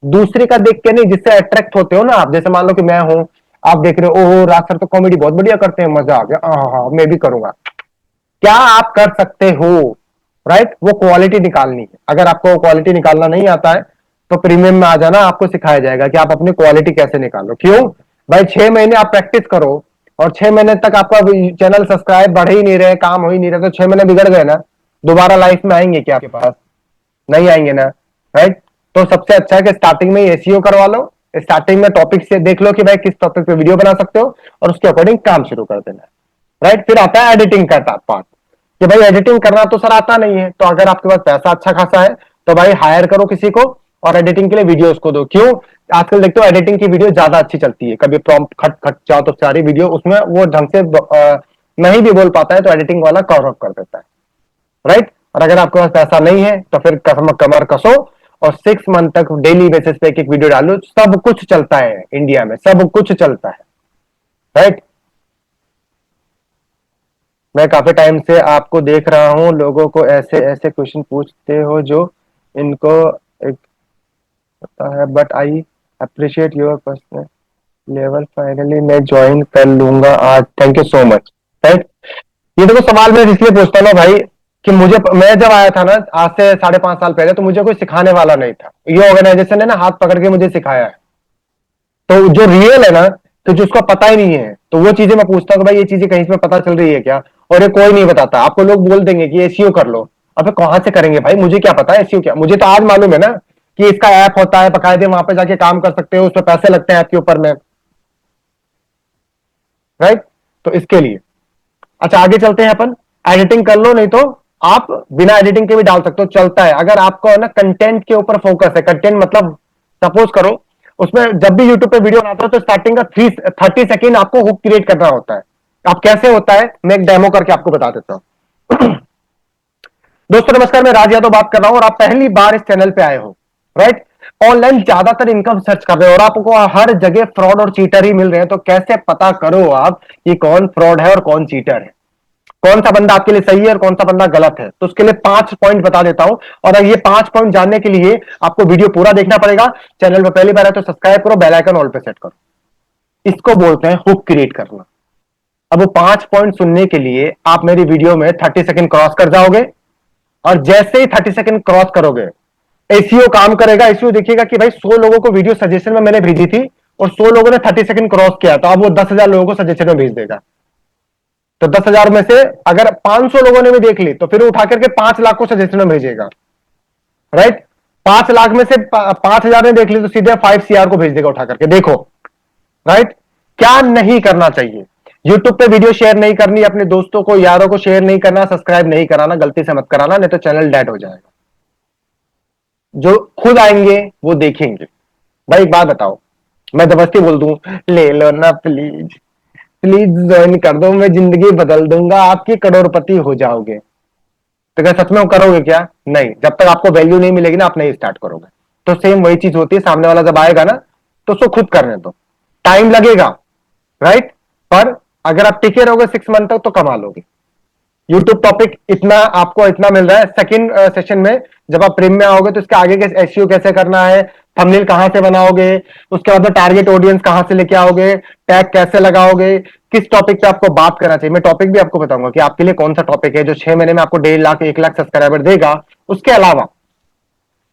दूसरे का देख के नहीं, जिससे अट्रैक्ट होते हो ना आप। जैसे मान लो कि मैं हूं, आप देख रहे हो ओह राज सर तो कॉमेडी बहुत बढ़िया करते हैं, मजा आ गया, हाँ मैं भी करूंगा। क्या आप कर सकते हो, राइट? वो क्वालिटी निकालनी है। अगर आपको क्वालिटी निकालना नहीं आता है तो प्रीमियम में आ जाना, आपको सिखाया जाएगा कि आप अपनी क्वालिटी कैसे निकालो। क्यों भाई? 6 महीने आप प्रैक्टिस करो और 6 महीने तक आपका चैनल सब्सक्राइब बढ़ ही नहीं रहे, काम हो ही नहीं रहे, तो 6 महीने बिगड़ गए ना। दोबारा लाइफ में आएंगे क्या आपके पास? नहीं आएंगे ना, राइट? तो सबसे अच्छा है कि स्टार्टिंग में एसईओ करवा लो। स्टार्टिंग में टॉपिक से देख लो कि भाई किस टॉपिक पे वीडियो बना सकते हो और उसके अकॉर्डिंग काम शुरू कर देना, राइट? फिर आता है एडिटिंग का पार्ट कि भाई एडिटिंग करना तो सर आता नहीं है, तो अगर आपके पास पैसा अच्छा खासा है तो भाई हायर करो किसी को और एडिटिंग के लिए वीडियोस को दो। क्यों? आजकल देखते हो एडिटिंग की वीडियो ज्यादा अच्छी चलती है। कभी प्रॉम्प्ट खट खट जाओ तो सारी वीडियो उसमें वो ढंग से नहीं भी बोल पाता है तो एडिटिंग वाला कवर अप कर देता है, राइट? और अगर आपके पास पैसा नहीं है तो फिर कमर कसो और 6 मंथ तक डेली बेसिस पे एक एक वीडियो डालो। सब कुछ चलता है इंडिया में, सब कुछ चलता है, राइट? मैं काफी टाइम से आपको देख रहा हूं, लोगों को ऐसे ऐसे क्वेश्चन पूछते हो जो इनको एक पता है, but I appreciate your personal level. Finally मैं ज्वाइन कर लूंगा आज, thank you so much, right? ये देखो सवाल मैं इसलिए पूछता हूँ ना भाई कि मैं जब आया था ना आज से 5.5 साल पहले, तो मुझे कोई सिखाने वाला नहीं था। ये ऑर्गेनाइजेशन है ना हाथ पकड़ के मुझे सिखाया है। तो जो रियल है ना, तो जिसको पता ही नहीं है, तो वो चीजें मैं पूछता हूँ कि भाई ये चीजें कहीं से पता चल रही है क्या? और ये कोई नहीं बताता। आपको लोग बोल देंगे कि एसईओ कर लो, अब कहां से करेंगे भाई? मुझे क्या पता है एसईओ क्या? मुझे तो आज मालूम है ना कि इसका ऐप होता है, बकायदे वहां पे जाके काम कर सकते हो, उसमें पैसे लगते हैं ऐप के ऊपर में, राइट? तो इसके लिए अच्छा आगे चलते हैं अपन। एडिटिंग कर लो, नहीं तो आप बिना एडिटिंग के भी डाल सकते हो, चलता है। अगर आपको है ना कंटेंट के ऊपर फोकस है, कंटेंट मतलब सपोज करो उसमें जब भी यूट्यूब पे वीडियो बनाते हो तो स्टार्टिंग का 30 सेकेंड आपको हुक क्रिएट करना होता है। अब कैसे होता है मैं एक डेमो करके आपको बता देता हूं। दोस्तों नमस्कार, मैं राज यादव बात कर रहा हूं और आप पहली बार इस चैनल पे आए हो, राइट? ऑनलाइन ज्यादातर इनकम सर्च कर रहे हो और आपको हर जगह फ्रॉड और चीटर ही मिल रहे हैं, तो कैसे पता करो आप कि कौन फ्रॉड है और कौन चीटर है, कौन सा बंदा आपके लिए सही है और कौन सा बंदा गलत है? तो उसके लिए 5 पॉइंट बता देता हूं और ये 5 पॉइंट जानने के लिए आपको वीडियो पूरा देखना पड़ेगा। चैनल पर पहली बार है तो सब्सक्राइब करो, बेल आइकन ऑल पे सेट करो। इसको बोलते हैं हुक क्रिएट करना। अब वो 5 पॉइंट सुनने के लिए आप मेरी वीडियो में 30 सेकेंड क्रॉस कर जाओगे और जैसे ही 30 सेकेंड क्रॉस करोगे एसईओ काम करेगा। एसईओ देखिएगा कि भाई 100 लोगों को वीडियो सजेशन में मैंने भेजी थी और 100 लोगों ने 30 सेकेंड क्रॉस किया, तो अब वो 10,000 लोगों को सजेशन में भेज देगा। तो 10,000 में से अगर 500 लोगों ने भी देख ली तो फिर उठा करके 5 लाख को सजेशन में भेजेगा, राइट? 5 लाख में से 5,000 ने देख ली तो सीधे 5 CR को भेज देगा उठा करके। देखो, राइट? क्या नहीं करना चाहिए? यूट्यूब पे वीडियो शेयर नहीं करनी, अपने दोस्तों को यारों को शेयर नहीं करना, सब्सक्राइब नहीं कराना, गलती से मत कराना, नहीं तो चैनल डेड हो जाएगा। जो खुद आएंगे वो देखेंगे। भाई एक बात बताओ, मैं जबरदस्ती बोल दूं ले लो ना प्लीज, प्लीज ज्वाइन कर दो, मैं जिंदगी बदल दूंगा, आपकी करोड़पति हो जाओगे, तो क्या सच में करोगे क्या? नहीं। जब तक आपको वैल्यू नहीं मिलेगी ना आप नहीं स्टार्ट करोगे। तो सेम वही चीज होती है, सामने वाला जब आएगा ना तो उसको खुद करने दो, टाइम लगेगा, राइट? पर अगर आप टिके रहोगे 6 मंथ तक तो कमा लोगे। यूट्यूब टॉपिक इतना आपको इतना मिल रहा है। सेकंड सेशन में जब आप प्रीमियम में आओगे तो इसके आगे के एसईओ कैसे करना है, थंबनेल कहां से बनाओगे, उसके बाद में टारगेट ऑडियंस कहां से लेके आओगे, टैग कैसे लगाओगे, किस टॉपिक पे आपको बात करना चाहिए, मैं टॉपिक भी आपको बताऊंगा कि आपके लिए कौन सा टॉपिक है जो 6 महीने में आपको 1.5 लाख 1 लाख सब्सक्राइबर देगा। उसके अलावा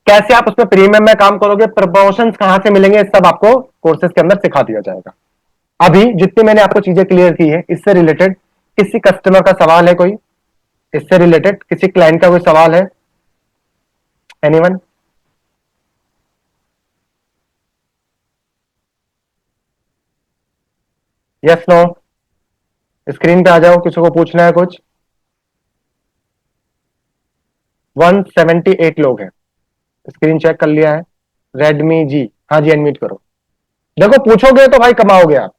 कैसे आप उसमें प्रीमियम में काम करोगे, प्रमोशंस कहां से मिलेंगे, सब आपको कोर्सेज के अंदर सिखा दिया जाएगा। अभी जितनी मैंने आपको चीजें क्लियर की है, इससे रिलेटेड किसी कस्टमर का सवाल है कोई? इससे रिलेटेड किसी क्लाइंट का कोई सवाल है? एनीवन? Yes no? स्क्रीन पे आ जाओ, किसी को पूछना है कुछ? 178 लोग हैं, स्क्रीन चेक कर लिया है। रेडमी जी, हाँ जी, अनम्यूट करो। देखो पूछोगे तो भाई कमाओगे आप।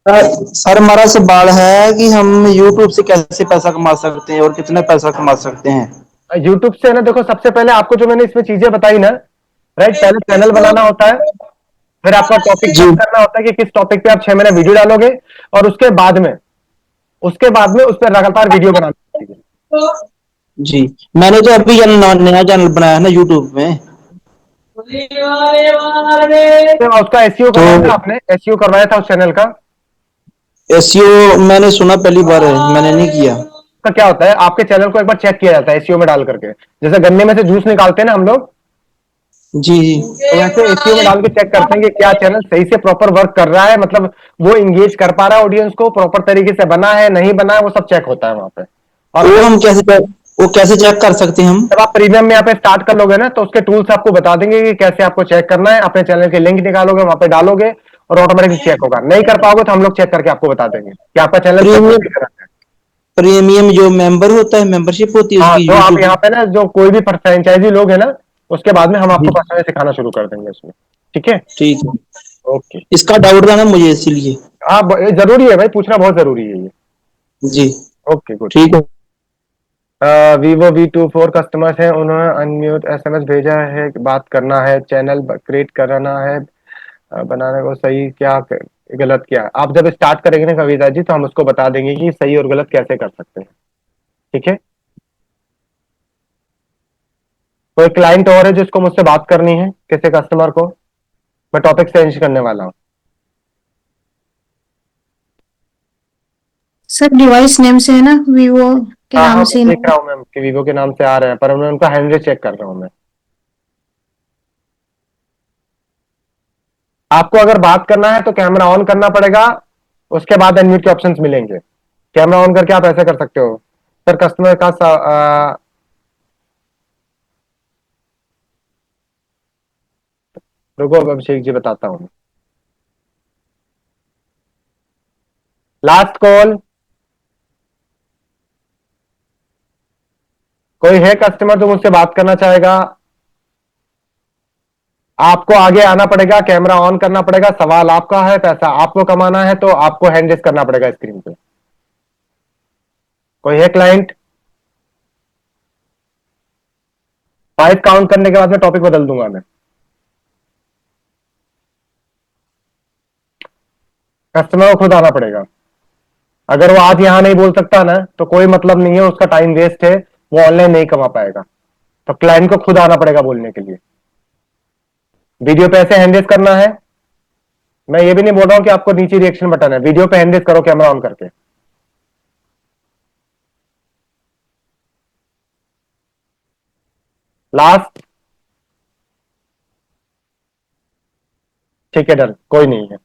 सर हमारा सवाल है कि हम YouTube से कैसे पैसा कमा सकते हैं और कितना पैसा कमा सकते हैं। यूट्यूब से ना, देखो सबसे पहले आपको जो मैंने इसमें चीजें बताई ना, राइट, पहले चैनल बनाना होता है, फिर आपका टॉपिक जी सेट करना होता है कि किस टॉपिक पे आप 6 महीने वीडियो डालोगे, और उसके बाद में उस पर लगातार वीडियो बनाना होती है। जी, मैंने तो अभी नया चैनल बनाया है ना YouTube में। तो उसका एसईओ तो करवाया था आपने? एसईओ करवाया था उस चैनल का? एसईओ मैंने सुना पहली बार है, मैंने नहीं किया। का क्या होता है, आपके चैनल को एक बार चेक किया जाता है एसईओ में डाल करके, जैसे गन्ने में से जूस निकालते हैं ना हम लोग, जी तो वैसे एसईओ में डाल के चेक करते हैं कि क्या चैनल सही से प्रॉपर वर्क कर रहा है, मतलब वो इंगेज कर पा रहा है ऑडियंस को, प्रॉपर तरीके से बना है नहीं बना है, वो सब चेक होता है वहां पे। और वो कैसे चेक कर सकते हैं हम। जब आप प्रीमियम में यहाँ पे स्टार्ट कर लोगे ना, तो उसके टूल्स आपको बता देंगे कि कैसे आपको चेक करना है। अपने चैनल के लिंक निकालोगे, वहां पे डालोगे और ऑटोमेटिकली चेक होगा। नहीं कर पाओगे तो हम लोग चेक करके आपको बता देंगे कि आपका चैनल प्रीमियम प्रीमियम जो मेंबर होता है, मेंबरशिप होती है हाँ, उसकी तो आप YouTube। यहाँ पे ना जो कोई भी फ्रेंचाइजी लोग है ना, उसके बाद में हम आपको पर्सनली सिखाना शुरू कर देंगे उसमें। ठीक है, ठीक है, ओके। इसका डाउट था ना मुझे इसीलिए। हाँ, ये जरूरी है भाई, पूछना बहुत जरूरी है ये। जी ओके, गुड। ठीक है। वीवो V24 कस्टमर्स हैं, उन्होंने अनम्यूट एसएमएस भेजा है, बात करना है, चैनल क्रिएट कराना है, बनाने को सही क्या गलत क्या। आप जब स्टार्ट करेंगे ना कविता जी, तो हम उसको बता देंगे कि सही और गलत कैसे कर सकते हैं। ठीक है, कोई क्लाइंट और है जिसको मुझसे बात करनी है, किसी कस्टमर को? मैं टॉपिक चेंज करने वाला हूँ। सर डिवाइस नेम से है ना, वीवो के हाँ नाम हाँ, से। मैं देख रहा हूँ मैम कि वीवो के नाम से आ रहे हैं, पर मैं उनका हैंडल चेक कर रहा हूँ मैं। आपको अगर बात करना है तो कैमरा ऑन करना पड़ेगा, उसके बाद अनम्यूट के ऑप्शंस मिलेंगे। कैमरा ऑन करके आप ऐसे कर सकते हो। सर कस्टमर का रुको, अब अभिषेक जी बताता हूँ। लास्ट कॉल, कोई है कस्टमर जो मुझसे बात करना चाहेगा? आपको आगे आना पड़ेगा, कैमरा ऑन करना पड़ेगा, सवाल आपका है, पैसा आपको कमाना है, तो आपको हैंड रेस करना पड़ेगा स्क्रीन पे। कोई है क्लाइंट? 5 काउंट करने के बाद में टॉपिक बदल दूंगा मैं। कस्टमर को खुद आना पड़ेगा। अगर वो आज यहां नहीं बोल सकता ना, तो कोई मतलब नहीं है, उसका टाइम वेस्ट है, वो ऑनलाइन नहीं कमा पाएगा। तो क्लाइंट को खुद आना पड़ेगा बोलने के लिए। वीडियो पे ऐसे हैंड रेस करना है। मैं ये भी नहीं बोल रहा हूं कि आपको नीचे रिएक्शन बटन है, वीडियो पे हैंड रेस करो कैमरा ऑन करके। लास्ट, ठीक है, डन, कोई नहीं है।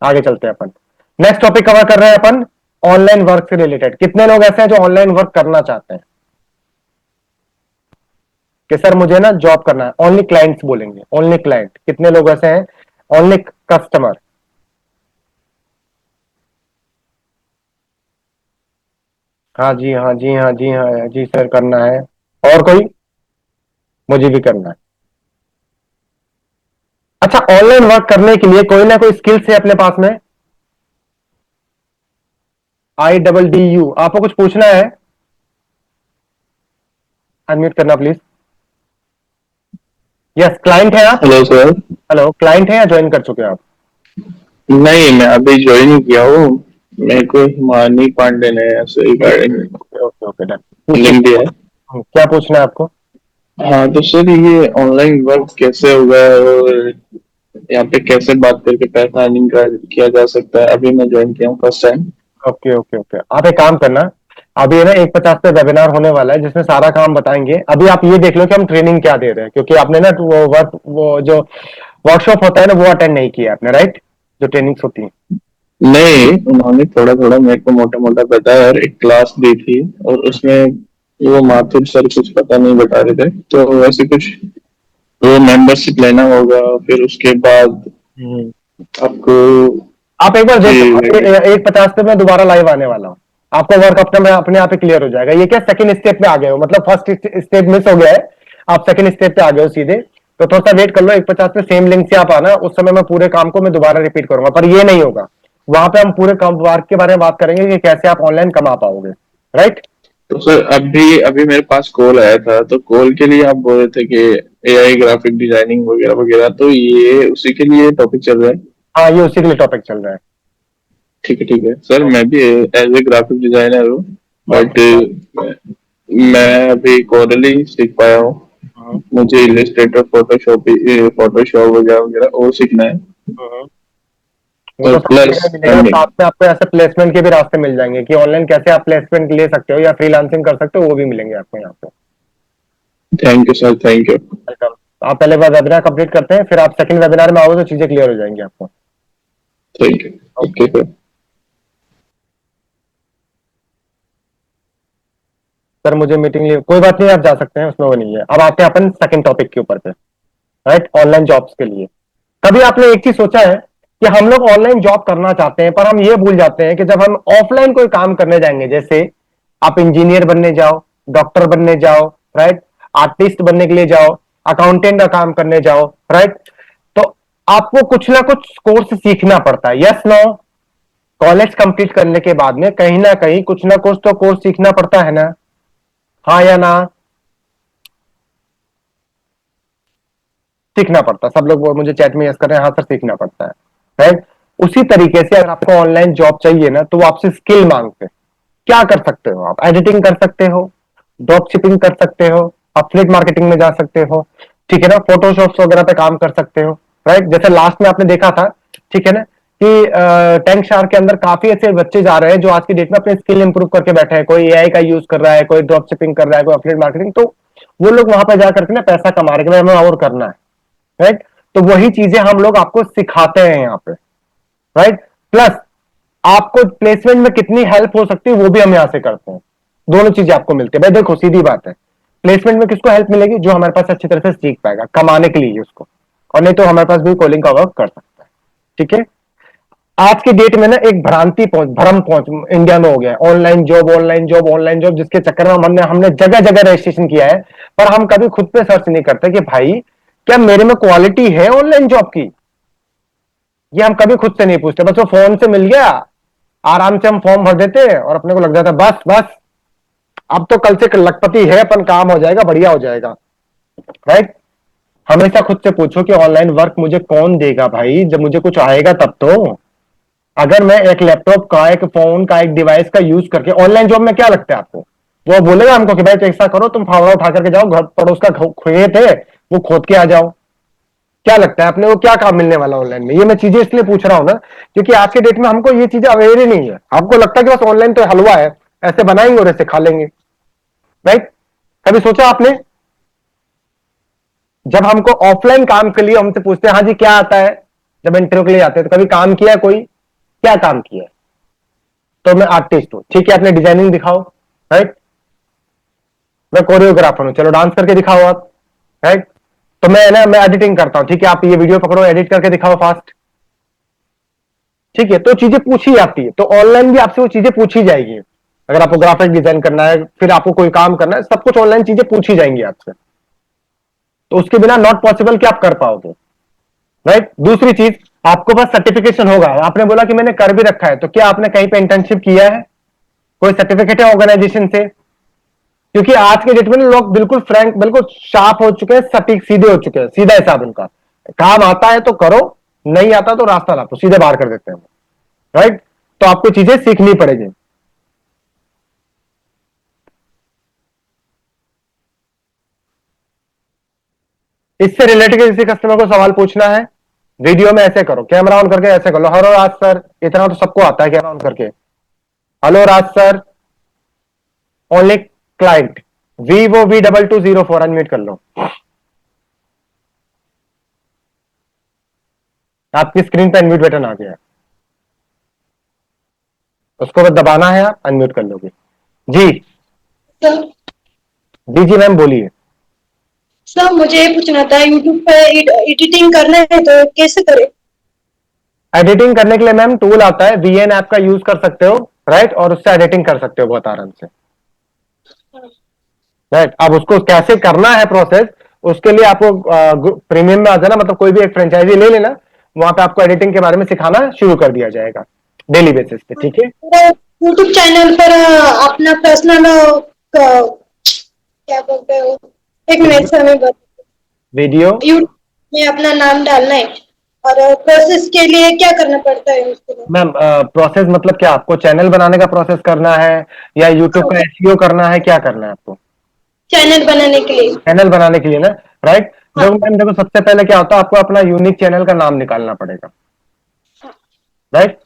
आगे चलते हैं अपन। नेक्स्ट टॉपिक कवर कर रहे हैं अपन, ऑनलाइन वर्क से रिलेटेड। कितने लोग ऐसे हैं जो ऑनलाइन वर्क करना चाहते हैं कि सर मुझे ना जॉब करना है? ओनली क्लाइंट्स बोलेंगे, ओनली क्लाइंट। कितने लोग ऐसे हैं? Only customer. हाँ जी, हाँ जी, हाँ जी, हाँ जी सर, करना है। और कोई? मुझे भी करना है। अच्छा, ऑनलाइन वर्क करने के लिए कोई ना कोई स्किल्स है अपने पास में? IDDU, आपको कुछ पूछना है? अनम्यूट करना प्लीज। यस, क्लाइंट है आप? Hello sir. हेलो, क्लाइंट है या ज्वाइन कर चुके हैं आप? नहीं, मैं अभी ज्वाइन किया हूँ। मेरे को हिमानी पांडे ने ऐसे regarding okay okay, done. Link दिया है। क्या पूछना है आपको? हाँ तो सर, ये ऑनलाइन वर्क कैसे होगा और यहाँ पे कैसे बात करके पैसा अर्निंग किया जा सकता है? अभी मैं ज्वाइन किया हूँ first time. Okay okay okay, आप एक काम करना, अभी है ना 1:50 पे वेबिनार होने वाला है जिसमें सारा काम बताएंगे। अभी आप ये देख लो कि हम ट्रेनिंग क्या दे रहे हैं, क्योंकि आपने ना वो जो वर्कशॉप होता है ना, वो अटेंड नहीं किया आपने, राइट? जो ट्रेनिंग्स होती है। नहीं, उन्होंने थोड़ा थोड़ा मेरे को मोटा मोटा बताया और एक क्लास दी थी, और उसमें वो माथुर सर कुछ पता नहीं बता रहे थे। तो वैसे कुछ वो मेंबरशिप लेना होगा, फिर उसके बाद आपको आप एक बार जी, देखो, 1:50 पे मैं दोबारा लाइव आने वाला हूँ। आपका वर्क अपने आप ही क्लियर हो जाएगा। ये क्या सेकंड स्टेप पे आ गए हो, मतलब फर्स्ट स्टेप मिस हो गया है, आप सेकंड स्टेप पे आ गए हो सीधे। तो थोड़ा सा वेट कर लो, 150 पे सेम लिंक से आप आना, उस समय मैं पूरे काम को मैं दोबारा रिपीट करूंगा, पर ये नहीं होगा। वहां पे हम पूरे वर्क के बारे में बात करेंगे कि कैसे आप ऑनलाइन कमा पाओगे, राइट। तो सर अभी अभी मेरे पास कॉल आया था, तो कॉल के लिए आप बोल रहे थे कि एआई ग्राफिक डिजाइनिंग वगैरह वगैरह, तो ये उसी के लिए टॉपिक चल रहा है? हाँ, ये उसी के लिए टॉपिक चल रहा है। ठीक है सर, मैं भी एज ए ग्राफिक डिजाइनर हूँ, बट मैं अभी कोरल ही सीख पाया हूँ। मुझे इलस्ट्रेटर, फोटोशॉप वगैरह वगैरह और सीखना है। वो तो प्लस मिलेगा, साथ में आपको ऐसे प्लेसमेंट के भी रास्ते मिल जाएंगे कि ऑनलाइन कैसे आप प्लेसमेंट ले सकते हो या फ्रीलांसिंग कर सकते हो, वो भी मिलेंगे आपको यहाँ पे। Thank you sir, thank you. Welcome. आप पहले बार वेबिनार कंप्लीट करते हैं, फिर आप सेकंड वेबिनार में आओगे तो चीजें क्लियर हो जाएंगी आपको। Thank you. Okay sir. Sir मुझे मीटिंग लिए, कोई बात नहीं, आप जा सकते हैं, उसमें वो नहीं है। अब आते हैं अपन सेकंड टॉपिक के ऊपर पे, राइट, ऑनलाइन जॉब्स के लिए। कभी आपने एक चीज सोचा है कि हम लोग ऑनलाइन जॉब करना चाहते हैं, पर हम ये भूल जाते हैं कि जब हम ऑफलाइन कोई काम करने जाएंगे, जैसे आप इंजीनियर बनने जाओ, डॉक्टर बनने जाओ, राइट, आर्टिस्ट बनने के लिए जाओ, अकाउंटेंट का काम करने जाओ, राइट, तो आपको कुछ ना कुछ कोर्स सीखना पड़ता है। Yes no? कॉलेज कंप्लीट करने के बाद में कहीं ना कहीं कुछ ना कुछ तो कोर्स सीखना पड़ता है ना, हाँ या ना? सीखना पड़ता है। सब लोग वो मुझे चैट में यस कर रहे हैं, हाँ सर सीखना पड़ता है, राइट। उसी तरीके से अगर आपको ऑनलाइन जॉब चाहिए ना, तो वो आपसे स्किल मांगते हैं। क्या कर सकते हो आप? एडिटिंग कर सकते हो, ड्रॉप शिपिंग कर सकते हो, अफिलिएट मार्केटिंग में जा सकते हो, ठीक है ना, फोटोशॉप वगैरह पे काम कर सकते हो, राइट। जैसे लास्ट में आपने देखा था, ठीक है ना, कि टैंक शार्क के अंदर काफी ऐसे बच्चे जा रहे हैं जो आज की डेट में अपने स्किल इंप्रूव करके बैठे हैं। कोई एआई का यूज कर रहा है, कोई ड्रॉप शिपिंग कर रहा है, कोई अफिलिएट मार्केटिंग, तो वो लोग वहां पर जाकर के ना पैसा कमा रहे हैं, हमें और करना है, राइट। तो वही चीजें हम लोग आपको सिखाते हैं यहाँ पे, राइट। प्लस आपको प्लेसमेंट में कितनी हेल्प हो सकती है वो भी हम यहां से करते हैं। दोनों चीजें आपको मिलती है भाई। देखो सीधी बात है, प्लेसमेंट में किसको हेल्प मिलेगी? जो हमारे पास अच्छी तरह से सीख पाएगा कमाने के लिए उसको, और नहीं तो हमारे पास भी कॉलिंग का वर्क कर सकता है, ठीक है। आज के डेट में ना एक भ्रम पहुंच इंडिया में हो गया है, online job, online job, online job, जिसके चक्कर में हमने जगह जगह रजिस्ट्रेशन किया है, पर हम कभी खुद पे सर्च नहीं करते कि भाई क्या मेरे में क्वालिटी है ऑनलाइन जॉब की। ये हम कभी खुद से नहीं पूछते, बस वो फोन से मिल गया, आराम से हम फॉर्म भर देते हैं और अपने को लग जाता है बस बस अब तो कल से लखपति है अपन, काम हो जाएगा, बढ़िया हो जाएगा, राइट। हमेशा खुद से पूछो कि ऑनलाइन वर्क मुझे कौन देगा भाई, जब मुझे कुछ आएगा तब तो। अगर मैं एक लैपटॉप का, एक फोन का, एक डिवाइस का यूज करके ऑनलाइन जॉब में, क्या लगता है आपको? वो बोलेगा हमको कि भाई ऐसा करो, तुम फावड़ा उठा करके जाओ, घर पड़ोस का खेत है वो खोद के आ जाओ। क्या लगता है अपने को क्या काम मिलने वाला ऑनलाइन में? ये मैं चीजें इसलिए पूछ रहा हूं ना, क्योंकि आज के डेट में हमको ये चीजें अवेयर ही नहीं है। आपको लगता है कि बस ऑनलाइन तो हलवा है, ऐसे बनाएंगे और ऐसे खा लेंगे, राइट। कभी सोचा आपने? जब हमको ऑफलाइन काम के लिए हमसे पूछते हैं हाँ जी क्या आता है, जब इंटरव्यू के लिए आते हैं, तो कभी काम किया है कोई? क्या काम किया है? तो मैं आर्टिस्ट हूं, ठीक है, आपने डिजाइनिंग दिखाओ, राइट। मैं कोरियोग्राफर हूं, चलो डांस करके दिखाओ आप, राइट। तो मैं एडिटिंग करता हूं, ठीक है, आप ये वीडियो पकड़ो, एडिट करके दिखाओ फास्ट, ठीक है। तो चीजें पूछी जाती है, तो ऑनलाइन भी आपसे वो चीजें पूछी जाएगी। अगर आपको ग्राफिक डिजाइन करना है, फिर आपको कोई काम करना है, सब कुछ ऑनलाइन चीजें पूछी जाएंगी आपसे। तो उसके बिना नॉट पॉसिबल कि आप कर पाओगे, राइट। दूसरी चीज, आपको पास सर्टिफिकेशन होगा। आपने बोला कि मैंने कर भी रखा है, तो क्या आपने कहीं पे इंटर्नशिप किया है? कोई सर्टिफिकेट है ऑर्गेनाइजेशन से? क्योंकि आज के डेट में लोग बिल्कुल फ्रैंक, बिल्कुल शार्प हो चुके हैं, सटीक सीधे हो चुके हैं, सीधा हिसाब उनका। काम आता है तो करो, नहीं आता तो रास्ता लाओ, सीधे बाहर कर देते हैं, राइट। तो आपको चीजें सीखनी पड़ेगी। इससे रिलेटेड किसी कस्टमर को सवाल पूछना है, वीडियो में ऐसे करो, कैमरा ऑन करके ऐसे कर लो, हेलो राज सर, इतना तो सबको आता है कैमरा ऑन करके, hello Raj sir, only client Vivo V2204, unmute कर लो। आपकी स्क्रीन पे अनम्यूट बटन आ गया है, उसको बस दबाना है, आप अनम्यूट कर लोगे। जी सर जी जी मैम बोलिए। सर मुझे ये पूछना था, यूट्यूब पे एडिटिंग करना है तो कैसे करें? एडिटिंग करने के लिए मैम टूल आता है, VN ऐप का यूज कर सकते हो, राइट, और उससे एडिटिंग कर सकते हो बहुत आराम से, राइट। अब उसको कैसे करना है प्रोसेस, उसके लिए आपको प्रीमियम में आ जाना, मतलब कोई भी एक फ्रेंचाइजी ले लेना, वहां पे आपको एडिटिंग के बारे में सिखाना शुरू कर दिया जाएगा डेली बेसिस पे, ठीक है। यूट्यूब चैनल पर अपना पर्सनल क्या बोलते हो, एक मिनट से हमें वीडियो यूट्यूब में अपना नाम डालना है और प्रोसेस के लिए क्या करना पड़ता है उसके लिए? मैम प्रोसेस मतलब क्या, आपको चैनल बनाने का प्रोसेस करना है या यूट्यूब का एसईओ करना है, क्या करना है आपको? चैनल बनाने के लिए। चैनल बनाने के लिए ना, राइट। देखो मैम, देखो सबसे पहले क्या होता है, आपको अपना यूनिक चैनल का नाम निकालना पड़ेगा, राइट।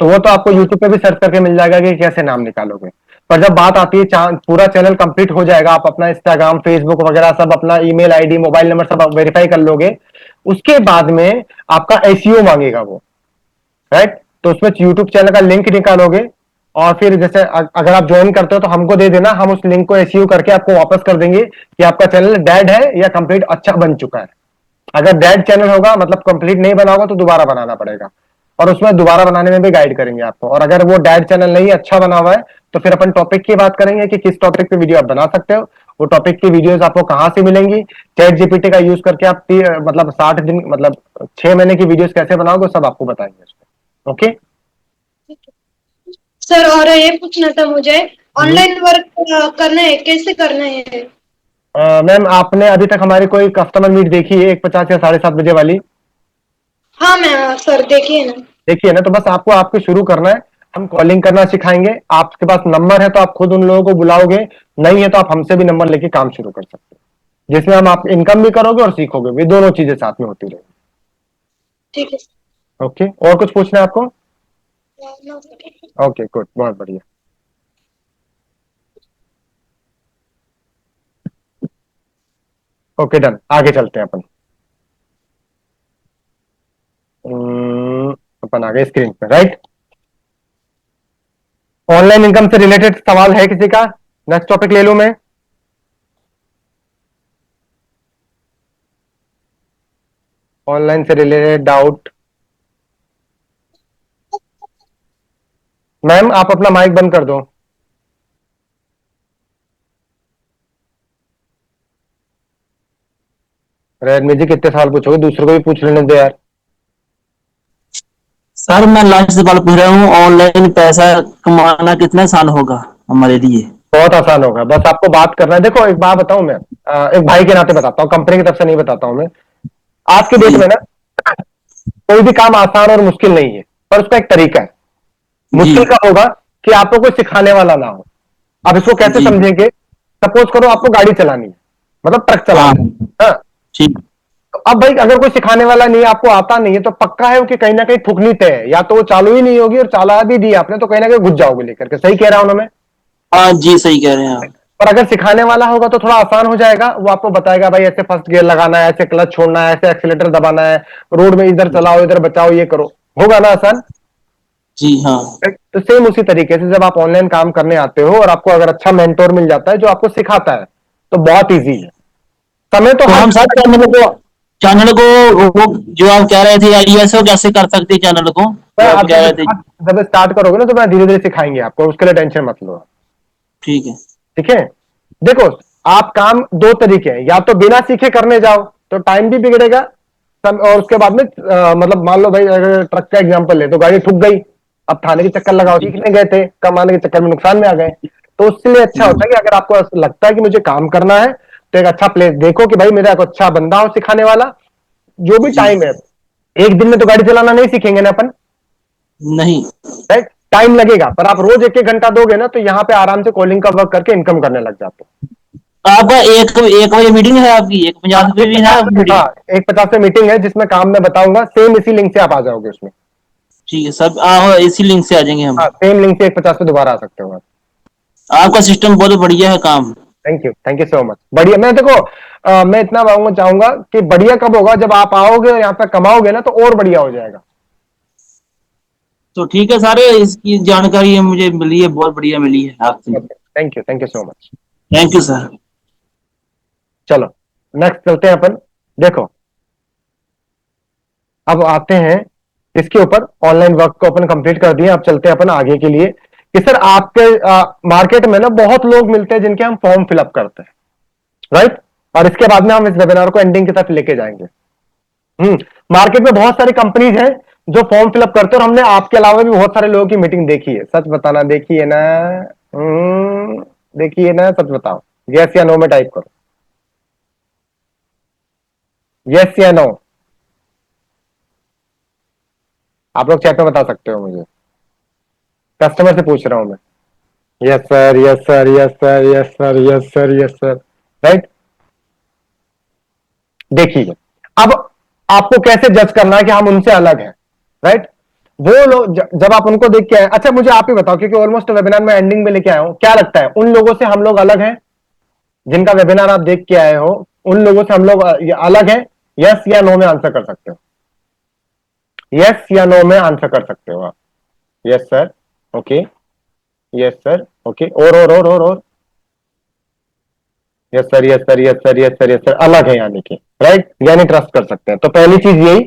तो वो तो आपको यूट्यूब पे भी सर्च करके मिल जाएगा कि कैसे नाम निकालोगे। पर जब बात आती है पूरा चैनल कंप्लीट हो जाएगा, आप अपना इंस्टाग्राम, फेसबुक वगैरह सब, अपना ईमेल आईडी, मोबाइल नंबर सब आप वेरीफाई कर लोगे, उसके बाद में आपका एसईओ मांगेगा वो, राइट। तो उसमें यूट्यूब चैनल का लिंक निकालोगे और फिर जैसे अगर आप ज्वाइन करते हो तो हमको दे देना, हम उस लिंक को एसईओ करके आपको वापस कर देंगे कि आपका चैनल डेड है या कंप्लीट अच्छा बन चुका है। अगर डेड चैनल होगा, मतलब कंप्लीट नहीं बना होगा, तो दोबारा बनाना पड़ेगा, और उसमें दोबारा बनाने में भी गाइड करेंगे आपको। और अगर वो डेड चैनल नहीं अच्छा बना हुआ है तो फिर अपन टॉपिक की बात करेंगे कि किस टॉपिक पे वीडियो आप बना सकते हो। वो टॉपिक की वीडियोस आपको कहां से मिलेंगी, चैट जीपीटी का यूज करके आप मतलब 60 दिन, मतलब 6 महीने की वीडियोस कैसे बनाओगे, सब आपको बताएंगे उसमें, ओके। सर और ये पूछना था मुझे, ऑनलाइन वर्क करना है, कैसे करना है? मैम आपने अभी तक हमारी कोई कस्टमर मीट देखी है 1:50 या 7:30 वाली? हाँ मैं सर देखिए ना। देखिए ना, तो बस आपको आपको शुरू करना है। हम कॉलिंग करना सिखाएंगे, आपके पास नंबर है तो आप खुद उन लोगों को बुलाओगे, नहीं है तो आप हमसे भी नंबर लेके काम शुरू कर सकते हैं, जिसमें हम आप इनकम भी करोगे और सीखोगे भी, दोनों चीजें साथ में होती रहेगी। ठीक है। ओके, और कुछ पूछना है आपको? No, ओके गुड, बहुत बढ़िया। ओके डन, आगे चलते हैं अपन। अपन आगे स्क्रीन पे, राइट। ऑनलाइन इनकम से रिलेटेड सवाल है किसी का? नेक्स्ट टॉपिक ले लूं मैं? ऑनलाइन से रिलेटेड डाउट? मैम आप अपना माइक बंद कर दो। रेडमी जी कितने साल पूछोगे, दूसरों को भी पूछ लेने दो यार। सर मैं लास्ट सवाल पूछ रहा हूँ, ऑनलाइन पैसा कमाना कितना आसान होगा हमारे लिए? बहुत आसान होगा, बस आपको बात करना है। देखो एक बात बताऊं मैं, एक भाई के नाते बताता हूँ, कंपनी की तरफ से नहीं बताता हूं मैं। आज के डेट में ना कोई भी काम आसान और मुश्किल नहीं है, पर उसका एक तरीका है। मुश्किल कब होगा कि आपको कोई सिखाने वाला ना हो। अब इसको कैसे समझेंगे? सपोज करो आपको गाड़ी चलानी है, मतलब ट्रक चलाना है, हाँ। ठीक। तो अब भाई अगर कोई सिखाने वाला नहीं है, आपको आता नहीं है, तो पक्का है कि कहीं ना कहीं ठुकनी तय है, या तो वो चालू ही नहीं होगी, और चला भी दी आपने तो कहीं ना कहीं घुस जाओगे लेकर के। सही कह रहा हूं ना मैं? हाँ जी सही कह रहे हैं आप। पर अगर सिखाने वाला होगा तो थोड़ा आसान हो जाएगा। वो आपको बताएगा भाई ऐसे फर्स्ट गियर लगाना है, ऐसे क्लच छोड़ना है, ऐसे एक्सीलेटर दबाना है, रोड में इधर चलाओ इधर बचाओ, ये करो, होगा ना आसान? जी हाँ। तो सेम उसी तरीके से जब आप ऑनलाइन काम करने आते हो और आपको अगर अच्छा मेंटोर मिल जाता है जो आपको सिखाता है, तो बहुत इजी है। समय तो हम सब चैनल को वो जो आप कह रहे थे आईएएस को कैसे कर सकते हैं चैनल को, आप कह रहे थे? जब स्टार्ट करोगे ना तो मैं धीरे धीरे सिखाएंगे आपको, उसके लिए टेंशन मत लो। ठीक है। ठीक है, देखो आप काम दो तरीके हैं, या तो बिना सीखे करने जाओ तो टाइम भी बिगड़ेगा, और उसके बाद में मतलब मान लो भाई अगर ट्रक का एग्जांपल ले तो गाड़ी ठुक गई, अब थाने के चक्कर लगाओ, सीखने गए थे, कमाने के चक्कर में नुकसान में आ गए। तो उसके लिए अच्छा होता है कि अगर आपको लगता है कि मुझे काम करना है तो एक अच्छा प्लेस देखो कि भाई मेरा एक अच्छा बंदा हो सिखाने वाला। जो भी टाइम है, एक दिन में तो गाड़ी चलाना नहीं सीखेंगे ना अपन, नहीं। राइट, टाइम लगेगा, पर आप रोज 1-1 घंटा दोगे ना तो यहाँ पे आराम से कॉलिंग का वर्क करके इनकम करने लग जाते हो। आपका एक बजे मीटिंग है आपकी, 1:50 पे भी है मीटिंग? हाँ 1:50 से मीटिंग है जिसमें काम मैं बताऊंगा, सेम इसी लिंक से आप आ जाओगे उसमें। ठीक है सब इसी लिंक से आ जाएंगे हम। हाँ सेम लिंक से 1:50 पे दोबारा आ सकते हो आप। आपका सिस्टम बहुत बढ़िया है काम। Thank you so much. बढ़िया, मैं देखो मैं इतना चाहूंगा कि बढ़िया कब होगा, जब आप आओगे और यहाँ पे कमाओगे ना तो और बढ़िया हो जाएगा। तो ठीक है सारे, इसकी जानकारी मुझे मिली है, बहुत बढ़िया मिली है आपसे। Thank you so much. Thank you sir. चलो नेक्स्ट चलते हैं अपन। देखो अब आते हैं इसके ऊपर, ऑनलाइन वर्क को अपन कंप्लीट कर दिए, अब चलते हैं अपन आगे के लिए कि सर आपके मार्केट में ना बहुत लोग मिलते हैं जिनके हम फॉर्म फिलअप करते हैं, राइट। और इसके बाद में हम इस वेबिनार को एंडिंग की तरफ लेके जाएंगे। मार्केट में बहुत सारी कंपनीज हैं जो फॉर्म फिलअप करते हैं, और हमने आपके अलावा भी बहुत सारे लोगों की मीटिंग देखी है। सच बताना, देखी है ना? देखी है ना? सच बताओ, यस या नो में टाइप करो, यस या नो। आप लोग चैट में बता सकते हो मुझे, कस्टमर से पूछ रहा हूं मैं। Yes sir, yes sir, yes sir, yes sir, yes sir, yes sir, right. देखिए, अब आपको कैसे जज करना है कि हम उनसे अलग हैं, राइट। वो लोग जब आप उनको देख के आए, अच्छा मुझे आप ही बताओ, क्योंकि ऑलमोस्ट वेबिनार में एंडिंग में लेके आया हूं, क्या लगता है उन लोगों से हम लोग अलग हैं जिनका वेबिनार आप देख के आए हो? उन लोगों से हम लोग अलग हैं? यस या नो में आंसर कर सकते हो, यस या नो में आंसर कर सकते हो आप। Yes sir, okay, yes sir, okay, और yes sir, yes sir, yes sir, yes sir, yes sir, अलग है यानी कि, राइट, यानी ट्रस्ट कर सकते हैं। तो पहली चीज यही,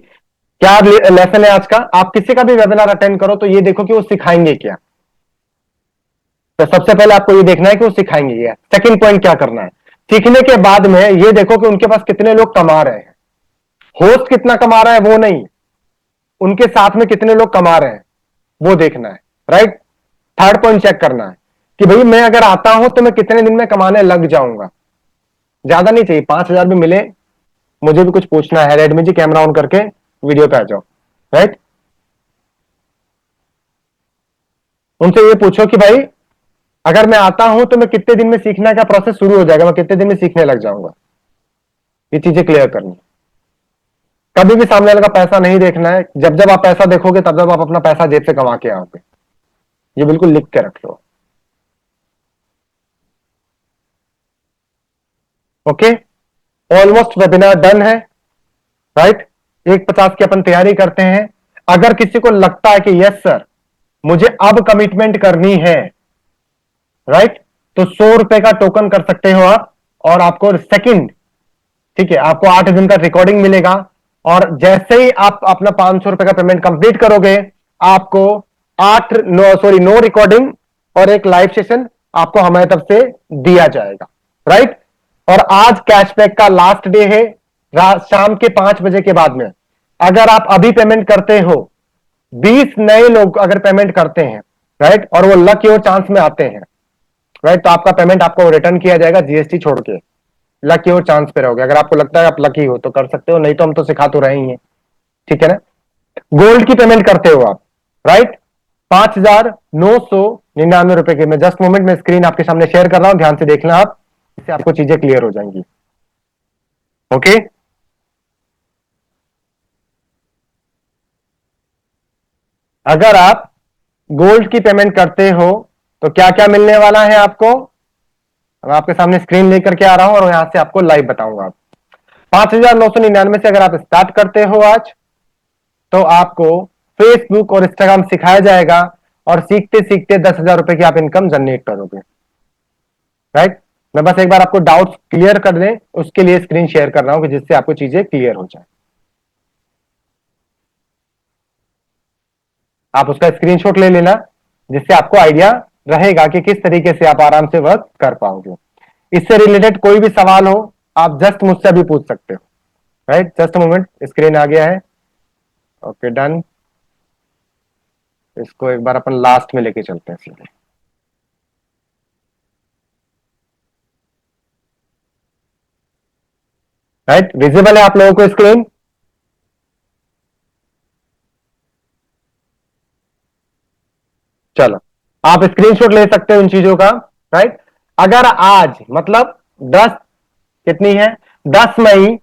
क्या लेसन है आज का? आप किसी का भी वेबिनार अटेंड करो तो ये देखो कि वो सिखाएंगे क्या। तो सबसे पहले आपको ये देखना है कि वो सिखाएंगे क्या। सेकंड पॉइंट क्या करना है, सीखने के बाद में ये देखो कि उनके पास कितने लोग कमा रहे हैं। होस्ट कितना कमा रहा है वो नहीं, उनके साथ में कितने लोग कमा रहे हैं वो देखना है, राइट। थर्ड पॉइंट चेक करना है कि भाई मैं अगर आता हूं तो मैं कितने दिन में कमाने लग जाऊंगा। ज्यादा नहीं चाहिए, 5,000 भी मिले, मुझे भी कुछ पूछना है। रेडमी जी कैमरा ऑन करके वीडियो पे आ जाओ, राइट। उनसे ये पूछो कि भाई अगर मैं आता हूं तो मैं कितने दिन में सीखने का प्रोसेस शुरू हो जाएगा, मैं कितने दिन में सीखने लग जाऊंगा। ये चीजें क्लियर करनी। कभी भी सामने वाले का पैसा नहीं देखना है। जब जब आप पैसा देखोगे तब जब आप अपना पैसा जेब से कमा के आओगे। ये बिल्कुल लिख के रख लो, ओके। ऑलमोस्ट वेबिनार डन है, राइट। 1:50 की अपन तैयारी करते हैं। अगर किसी को लगता है कि यस सर मुझे अब कमिटमेंट करनी है, राइट, तो 100 रुपए का टोकन कर सकते हो आप, और आपको सेकंड, ठीक है, आपको 8 दिन का रिकॉर्डिंग मिलेगा। और जैसे ही आप अपना 500 रुपए का पेमेंट कंप्लीट करोगे, आपको 9 रिकॉर्डिंग और एक लाइव सेशन आपको हमारी तरफ से दिया जाएगा, राइट। और आज कैशबैक का लास्ट डे है, शाम के 5 बजे के बाद में। अगर आप अभी पेमेंट करते हो, 20 नए लोग अगर पेमेंट करते हैं, राइट, और वो लक योर चांस में आते हैं, राइट, तो आपका पेमेंट आपको रिटर्न किया जाएगा जीएसटी छोड़ के। लकी हो चांस पे रहोगे। अगर आपको लगता है आप लकी हो तो कर सकते हो, नहीं तो हम तो सिखा तो रहे ही हैं, ठीक है ना। गोल्ड की पेमेंट करते हो आप, राइट, 5,999 रुपए की। मैं जस्ट मोमेंट में स्क्रीन आपके सामने शेयर कर रहा हूं, ध्यान से देखना आप, इससे आपको चीजें क्लियर हो जाएंगी, ओके। अगर आप गोल्ड की पेमेंट करते हो तो क्या क्या मिलने वाला है आपको, मैं आपके सामने स्क्रीन लेकर के आ रहा हूं और यहां से आपको लाइव बताऊंगा। 5,999 से अगर आप स्टार्ट करते हो आज, तो आपको फेसबुक और इंस्टाग्राम सिखाया जाएगा, और सीखते सीखते 10,000 रुपए की आप इनकम जनरेट करोगे, राइट। मैं बस एक बार आपको डाउट्स क्लियर कर दें उसके लिए स्क्रीन शेयर कर रहा हूं कि जिससे आपको चीजें क्लियर हो जाए। आप उसका स्क्रीनशॉट ले लेना, जिससे आपको आइडिया रहेगा कि किस तरीके से आप आराम से वर्क कर पाओगे। इससे रिलेटेड कोई भी सवाल हो आप जस्ट मुझसे भी पूछ सकते हो, राइट। जस्ट मोमेंट, स्क्रीन आ गया है, ओके डन। इसको एक बार अपन लास्ट में लेके चलते हैं सीधे, राइट। विजिबल है आप लोगों को स्क्रीन? चलो, आप स्क्रीनशॉट ले सकते हो इन चीजों का, राइट। अगर आज मतलब 10 कितनी है 10 मई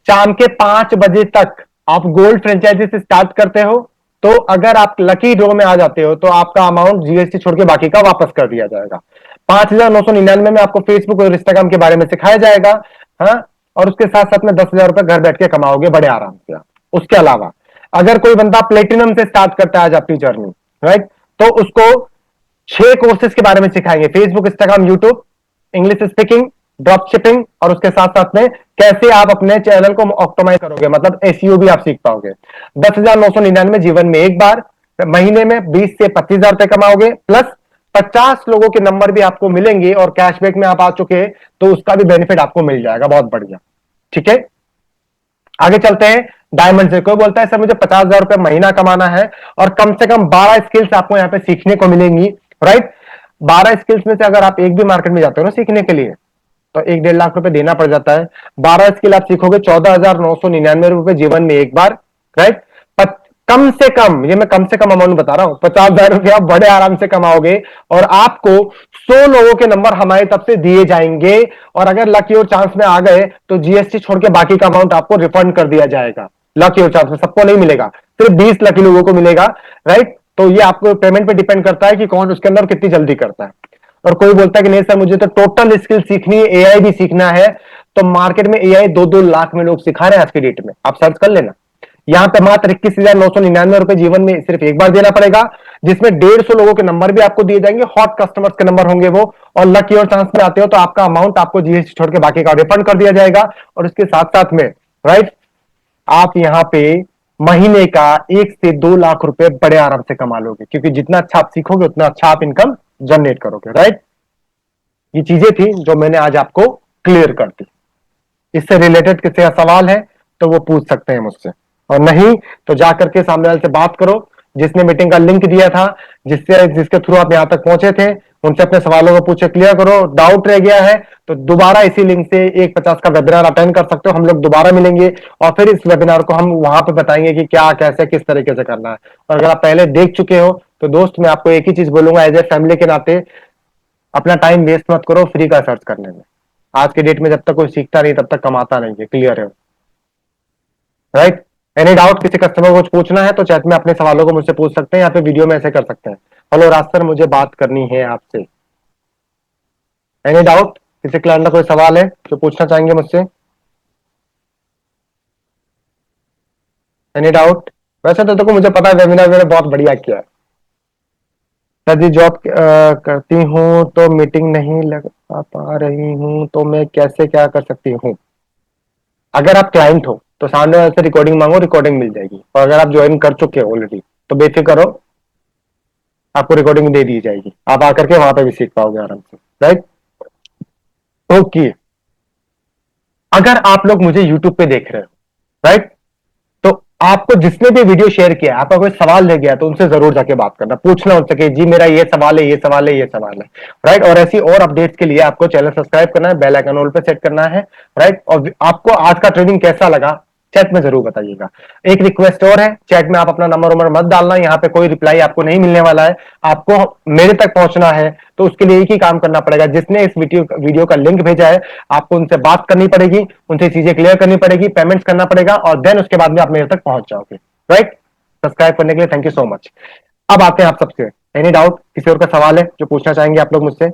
शाम के 5 बजे तक आप गोल्ड फ्रेंचाइजी से स्टार्ट करते हो, तो अगर आप लकी ड्रॉ में आ जाते हो तो आपका अमाउंट जीएसटी छोड़ के बाकी का वापस कर दिया जाएगा। 5,999 में आपको फेसबुक और इंस्टाग्राम के बारे में सिखाया जाएगा, हाँ, और उसके साथ साथ में 10,000 रुपए घर बैठ के कमाओगे बड़े आराम से आप। उसके अलावा अगर कोई बंदा प्लेटिनम से स्टार्ट करता है आज अपनी जर्नी, राइट, तो उसको 6 कोर्सेज के बारे में सिखाएंगे, Facebook, Instagram, YouTube, English speaking, drop shipping, और उसके साथ साथ में कैसे आप अपने चैनल को ऑप्टिमाइज करोगे, मतलब एसईओ भी आप सीख पाओगे। 10,999 जीवन में एक बार, महीने में 20 से 25,000 रुपए कमाओगे, प्लस 50 लोगों के नंबर भी आपको मिलेंगे और कैशबैक में आप आ चुके हैं तो उसका भी बेनिफिट आपको मिल जाएगा। बहुत बढ़िया, ठीक है। आगे चलते हैं। डायमंड से कोई बोलता है सर मुझे 50,000 रुपए महीना कमाना है और कम से कम 12 स्किल्स आपको यहाँ पे सीखने को मिलेंगी, राइट। 12 स्किल्स में से अगर आप एक भी मार्केट में जाते हो ना सीखने के लिए तो 1-1.5 लाख रुपए देना पड़ जाता है। 12 स्किल आप सीखोगे 14,999 रुपए जीवन में एक बार, राइट। कम से कम, ये मैं कम से कम अमाउंट बता रहा हूं, 50,000 रुपए आप बड़े आराम से कमाओगे और आपको 100 लोगों के नंबर हमारी तरफ से दिए जाएंगे और अगर लकी और चांस में आ गए तो जीएसटी छोड़ के बाकी का अमाउंट आपको रिफंड कर दिया जाएगा। लकी और चांस में सबको नहीं मिलेगा, सिर्फ 20 लकी लोगों को मिलेगा, राइट। तो ये आपको पेमेंट पे डिपेंड करता है कि कौन उसके अंदर कितनी जल्दी करता है। और कोई बोलता है कि नहीं सर मुझे तो टोटल स्किल सीखनी है, एआई भी सीखना है, तो मार्केट में एआई 2-2 लाख में लोग सिखा रहे हैं आज की डेट में, आप सर्च कर लेना। यहां पे मात्र 21,999 रुपए जीवन में सिर्फ एक बार देना पड़ेगा, जिसमें 150 लोगों के नंबर भी आपको दिए जाएंगे, हॉट कस्टमर्स के नंबर होंगे वो, और लकी और चांस में आते हो तो आपका अमाउंट आपको जीएसटी छोड़ के बाकी का रिफंड कर दिया जाएगा। और इसके साथ साथ में, राइट, आप यहां पे महीने का 1 से 2 लाख रुपए बड़े आराम से कमा लोगे, क्योंकि जितना अच्छा आप सीखोगे उतना अच्छा आप इनकम जनरेट करोगे, राइट। ये चीजें थी जो मैंने आज आपको क्लियर कर दी। इससे रिलेटेड किसी का सवाल है तो वो पूछ सकते हैं मुझसे, और नहीं तो जाकर के सामने वाले से बात करो, जिसने मीटिंग का लिंक दिया था, जिसके थ्रू आप यहां तक पहुंचे थे, उनसे अपने सवालों को पूछे, क्लियर करो। डाउट रह गया है तो दोबारा इसी लिंक से 150 का वेबिनार अटेंड कर सकते हो, हम लोग दोबारा मिलेंगे और फिर इस वेबिनार को हम वहां पे बताएंगे कि क्या कैसे किस तरीके से करना है। और अगर आप पहले देख चुके हो तो दोस्त मैं आपको एक ही चीज बोलूंगा, एज ए फैमिली के नाते अपना टाइम वेस्ट मत करो फ्री का सर्च करने में। आज के डेट में जब तक कोई सीखता नहीं तब तक कमाता नहीं है, क्लियर है, राइट। एनी डाउट, किसी कस्टमर को कुछ पूछना है तो चैट में अपने सवालों को मुझसे पूछ सकते हैं, या फिर वीडियो में ऐसे कर सकते हैं। हेलो राज सर, मुझे बात करनी है आपसे। एनी डाउट, किसी क्लाइंट का कोई सवाल है जो पूछना चाहेंगे मुझसे? Any doubt? वैसे तो देखो मुझे पता है वेबिनार मैंने बहुत बढ़िया किया है सर जी। जॉब करती हूँ तो मीटिंग नहीं लगा पा रही हूँ तो मैं कैसे क्या कर सकती हूँ? अगर आप क्लाइंट हो तो सामने वाले से रिकॉर्डिंग मांगो, रिकॉर्डिंग मिल जाएगी। और अगर आप ज्वाइन कर चुके हो ऑलरेडी तो बेफिक्र हो, आपको रिकॉर्डिंग दे दी जाएगी, आप आकर के वहां पे भी सीख पाओगे आराम से, राइट। ओके, अगर आप लोग मुझे यूट्यूब पे देख रहे हो, राइट, तो आपको जिसने भी वीडियो शेयर किया, आपका कोई सवाल रह गया तो उनसे जरूर जाके बात करना, पूछना उनसे कि जी मेरा ये सवाल है, ये सवाल है, ये सवाल है, राइट। और ऐसी और अपडेट्स के लिए आपको चैनल सब्सक्राइब करना है, बेल आइकन ऑल पे सेट करना है, राइट। और आपको आज का ट्रेनिंग कैसा लगा चैट में जरूर बताइएगा। एक रिक्वेस्ट और है, चैट में आप अपना नंबर वंबर मत डालना, यहाँ पे कोई रिप्लाई आपको नहीं मिलने वाला है। आपको मेरे तक पहुंचना है तो उसके लिए एक ही काम करना पड़ेगा, जिसने इस वीडियो का लिंक भेजा है आपको उनसे बात करनी पड़ेगी, उनसे चीजें क्लियर करनी पड़ेगी, पेमेंट्स करना पड़ेगा, और देन उसके बाद में आप मेरे तक पहुंच जाओगे, राइट। सब्सक्राइब करने के लिए थैंक यू सो मच। अब आते हैं आप सबसे, एनी डाउट, किसी और का सवाल है जो पूछना चाहेंगे आप लोग मुझसे?